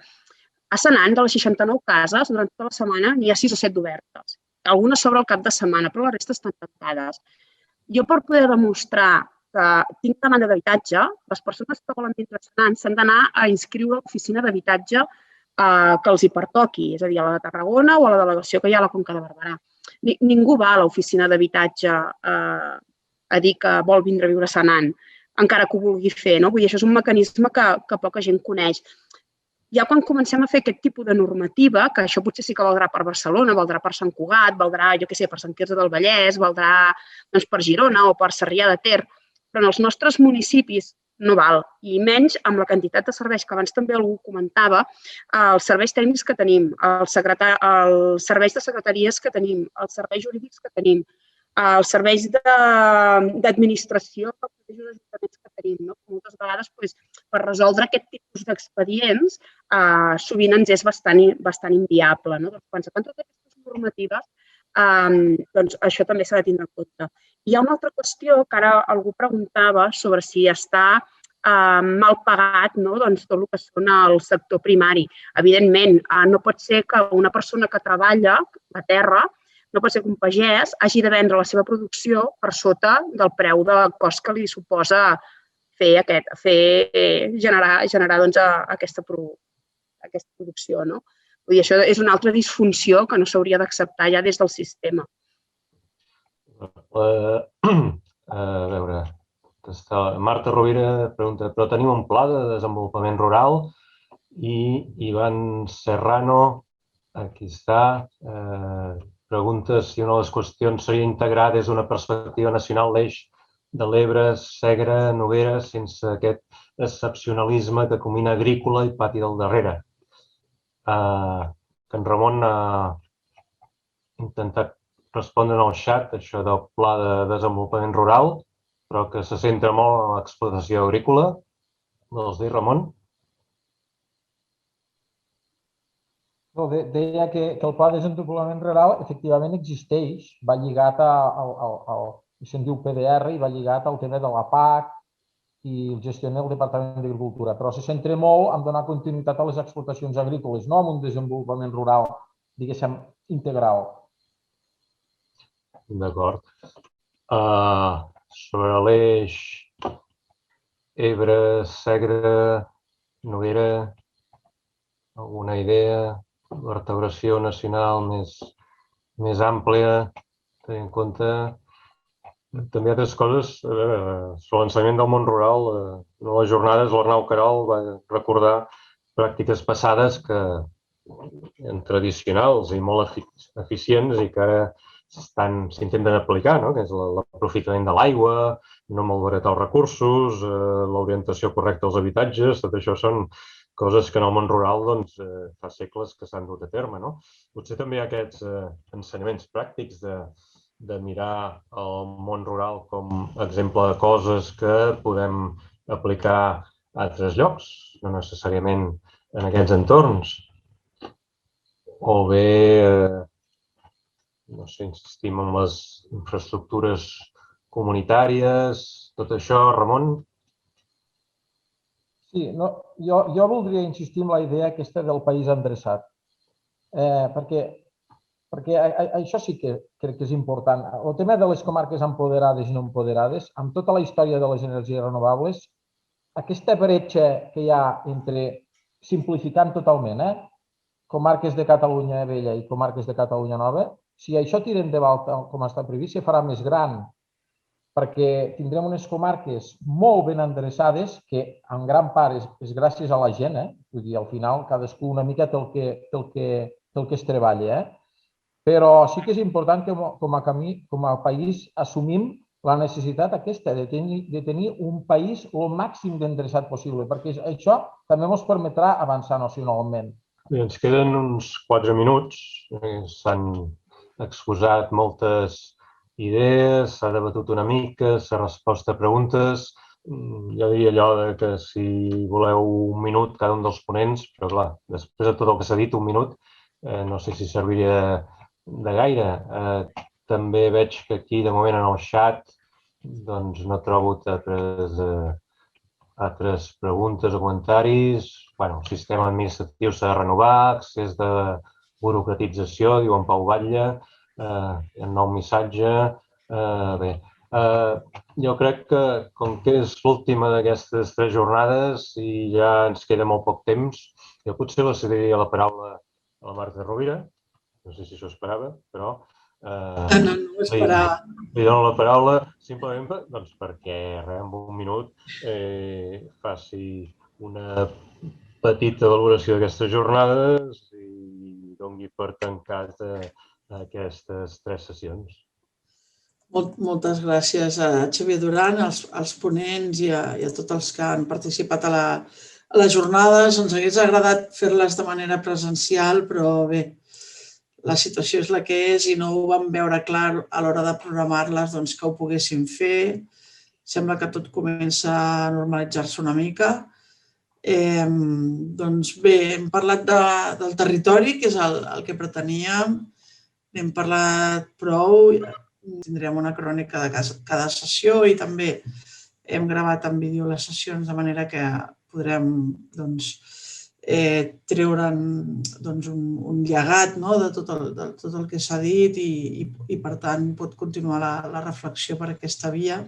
A Senan, de les 69 cases, durant tota la setmana n'hi ha 6 o 7 d'obertes. Algunes s'obren al cap de setmana, però la resta estan tancades. Jo, per poder demostrar que tinc demanda d'habitatge, les persones que volen vindre a Senan s'han d'anar a inscriure a l'oficina d'habitatge que els hi pertoqui, és a dir, a la de Tarragona o a la delegació que hi ha a la Conca de Barberà. Ningú va a l'oficina d'habitatge a dir que vol vindre a viure a Senan, encara que ho vulgui fer. Vull dir, això és un mecanisme que poca gent coneix. Ja quan comencem a fer aquest tipus de normativa, que això potser sí que valdrà per Barcelona, valdrà per Sant Cugat, valdrà, jo què sé, per Sant Quirze del Vallès, valdrà per Girona o per Sarrià de Ter, però en els nostres municipis no val, i menys amb la quantitat de serveis que abans també algú comentava, els serveis tècnics que tenim, els serveis de secretaries que tenim, els serveis jurídics que tenim, els serveis d'administració dels ajuntaments que tenim. Moltes vegades, per resoldre aquest tipus d'expedients, sovint ens és bastant inviable. Quan s'acaben totes aquestes normatives, això també s'ha de tindre en compte. Hi ha una altra qüestió que ara algú preguntava sobre si està mal pagat tot el que són el sector primari. Evidentment, no pot ser que una persona que treballa la terra, no pot ser que un pagès hagi de vendre la seva producció per sota del preu de cost que li suposa generar aquesta producció. Vull dir, això és una altra disfunció que no s'hauria d'acceptar ja des del sistema. A veure, Marta Rovira pregunta, però tenim un pla de desenvolupament rural? I Ivan Serrano, aquí està, pregunta si una de les qüestions seria integrar des d'una perspectiva nacional l'eix de l'Ebre, Segre, Noguera, sense aquest excepcionalisme que combina agrícola i pati del darrere. Que en Ramon ha intentat respondre en el xat això del pla de desenvolupament rural, però que se centra molt en l'explotació agrícola. Vols dir, Ramon? Deia que el pla de desenvolupament rural efectivament existeix, va lligat al se'n diu PDR i va lligat al tema de la PAC i el gestiona el Departament d'Agricultura, però se centra molt en donar continuïtat a les explotacions agrícoles, no amb un desenvolupament rural, diguéssim, integral. D'acord. Sobre l'eix Ebre, Segre, Noguera, alguna idea? Vertebració nacional més àmplia, tenint en compte també altres coses. Sobre l'ensenyament del món rural, en les jornades l'Arnau Querol va recordar pràctiques passades que eren tradicionals i molt eficients i que ara s'intenten aplicar, que és l'aprofitament de l'aigua, no malbaratar els recursos, l'orientació correcta als habitatges, tot això són coses que en el món rural fa segles que s'han dut a terme. Potser també hi ha aquests ensenyaments pràctics de mirar el món rural com a exemple de coses que podem aplicar a altres llocs, no necessàriament en aquests entorns. O bé, no sé, insistim en les infraestructures comunitàries, tot això, Ramon? Sí, jo voldria insistir en la idea aquesta del país endreçat, perquè això sí que crec que és important. El tema de les comarques empoderades i no empoderades, amb tota la història de les energies renovables, aquesta bretxa que hi ha entre, simplificant totalment, comarques de Catalunya Vella i comarques de Catalunya Nova, si això tira endavant com està previst, se farà més gran, perquè tindrem unes comarques molt ben endreçades que en gran part és gràcies a la gent, vull dir, al final cadascú una mica té el pel que es treballa, però sí que és important que com a país assumim la necessitat aquesta de tenir un país el màxim d'endreçat possible, perquè això també ens permetrà avançar nacionalment. Ens queden uns 4 minuts. S'han exposat moltes idees, s'ha debatut una mica, s'ha respost a preguntes. Jo diria allò que si voleu un minut cada un dels ponents, però clar, després de tot el que s'ha dit, un minut, no sé si serviria de gaire. També veig que aquí, de moment, en el xat, doncs no trobo altres preguntes o comentaris. El sistema administratiu s'ha de renovar, excés de burocratització, diu en Pau Batlle, un nou missatge. Bé, jo crec que, com que és l'última d'aquestes 3 jornades i ja ens queda molt poc temps, jo potser la cediria la paraula a la Marta Rovira. No sé si s'ho esperava, però No ho esperava. li dono la paraula simplement perquè en un minut faci una petita valoració d'aquestes jornades i doni per tancat aquestes 3 sessions. Moltes gràcies a Xavier Duran, als ponents i a tots els que han participat a les jornades. Ens hagués agradat fer-les de manera presencial, però bé, la situació és la que és i no ho vam veure clar a l'hora de programar-les que ho poguéssim fer. Sembla que tot comença a normalitzar-se una mica. Doncs bé, hem parlat del territori, que és el que preteníem. N'hem parlat prou. Tindrem una crònica de cada sessió i també hem gravat en vídeo les sessions de manera que podrem treure'n un llegat de tot el que s'ha dit i, per tant, pot continuar la reflexió per aquesta via.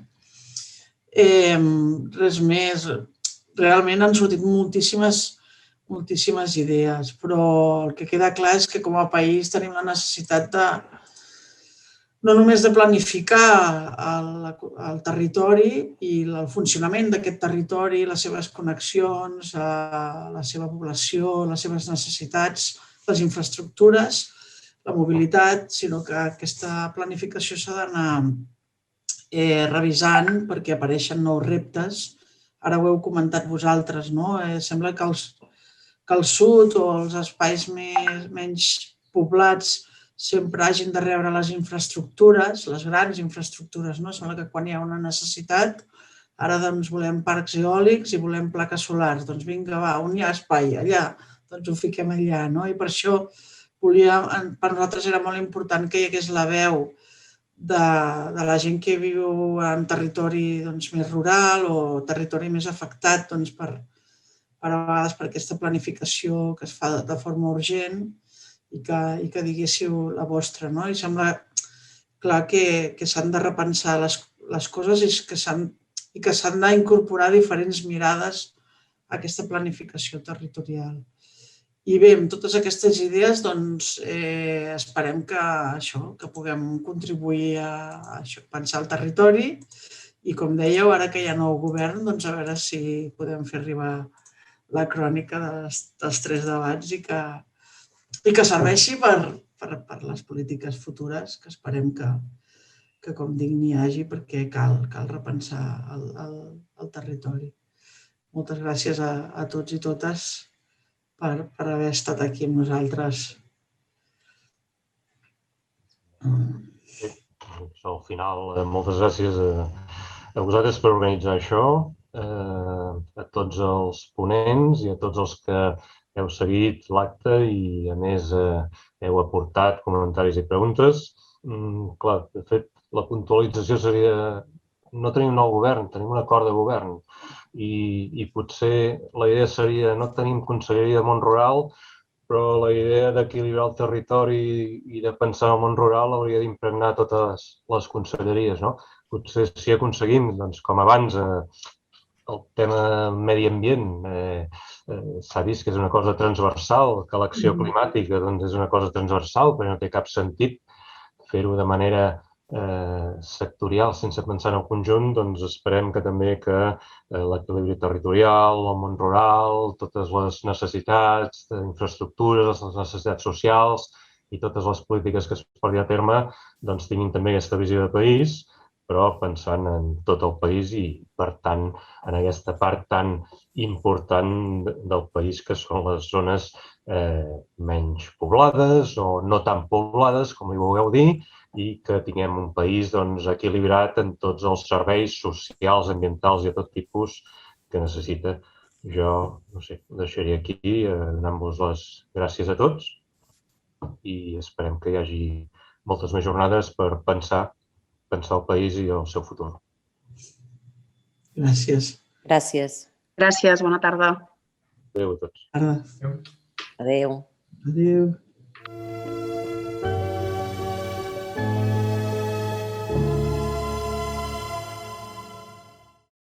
Res més. Realment han sortit moltíssimes idees, però el que queda clar és que com a país tenim la necessitat no només de planificar el territori i el funcionament d'aquest territori, les seves connexions, la seva població, les seves necessitats, les infraestructures, la mobilitat, sinó que aquesta planificació s'ha d'anar revisant perquè apareixen nous reptes. Ara ho heu comentat vosaltres, no? Sembla que el sud o els espais menys poblats sempre hagin de rebre les infraestructures, les grans infraestructures, no? Sembla que quan hi ha una necessitat, ara volem parcs eòlics i volem plaques solars. Doncs vinga, va, on hi ha espai? Allà, doncs ho fiquem allà, no? I per això per nosaltres era molt important que hi hagués la veu de la gent que viu en territori més rural o territori més afectat per a vegades per aquesta planificació que es fa de forma urgent i que diguéssiu la vostra. I sembla clar que s'han de repensar les coses i que s'han d'incorporar diferents mirades a aquesta planificació territorial. I bé, amb totes aquestes idees esperem que puguem contribuir a pensar el territori i, com dèieu, ara que hi ha nou govern, a veure si podem fer arribar la crònica dels 3 debats i que serveixi per les polítiques futures, que esperem que com dic, n'hi hagi, perquè cal repensar el territori. Moltes gràcies a tots i totes per haver estat aquí amb nosaltres. Al final, moltes gràcies a vosaltres per organitzar això, a tots els ponents i a tots els que heu seguit l'acte i, a més, heu aportat comentaris i preguntes. Clar, de fet, la puntualització seria: no tenim nou govern, tenim un acord de govern. I potser la idea seria: no tenim Conselleria de Món Rural, però la idea d'equilibrar el territori i de pensar en el món rural hauria d'impregnar totes les conselleries. Potser si aconseguim, com abans, el tema medi ambient s'ha vist que és una cosa transversal, que l'acció climàtica és una cosa transversal, perquè no té cap sentit fer-ho de manera sectorial sense pensar en el conjunt, doncs esperem que també que l'equilibri territorial, el món rural, totes les necessitats d'infraestructures, les necessitats socials i totes les polítiques que es portin a terme doncs tinguin també aquesta visió de país, però pensant en tot el país i, per tant, en aquesta part tan important del país que són les zones menys poblades o no tan poblades, com li vulgueu dir, i que tinguem un país equilibrat en tots els serveis socials, ambientals i de tot tipus que necessita. Jo, no sé, ho deixaria aquí, donant-vos les gràcies a tots i esperem que hi hagi moltes més jornades per pensar el país i el seu futur. Gràcies. Gràcies. Gràcies, bona tarda. Adéu a tots. Adéu. Adéu. Adéu.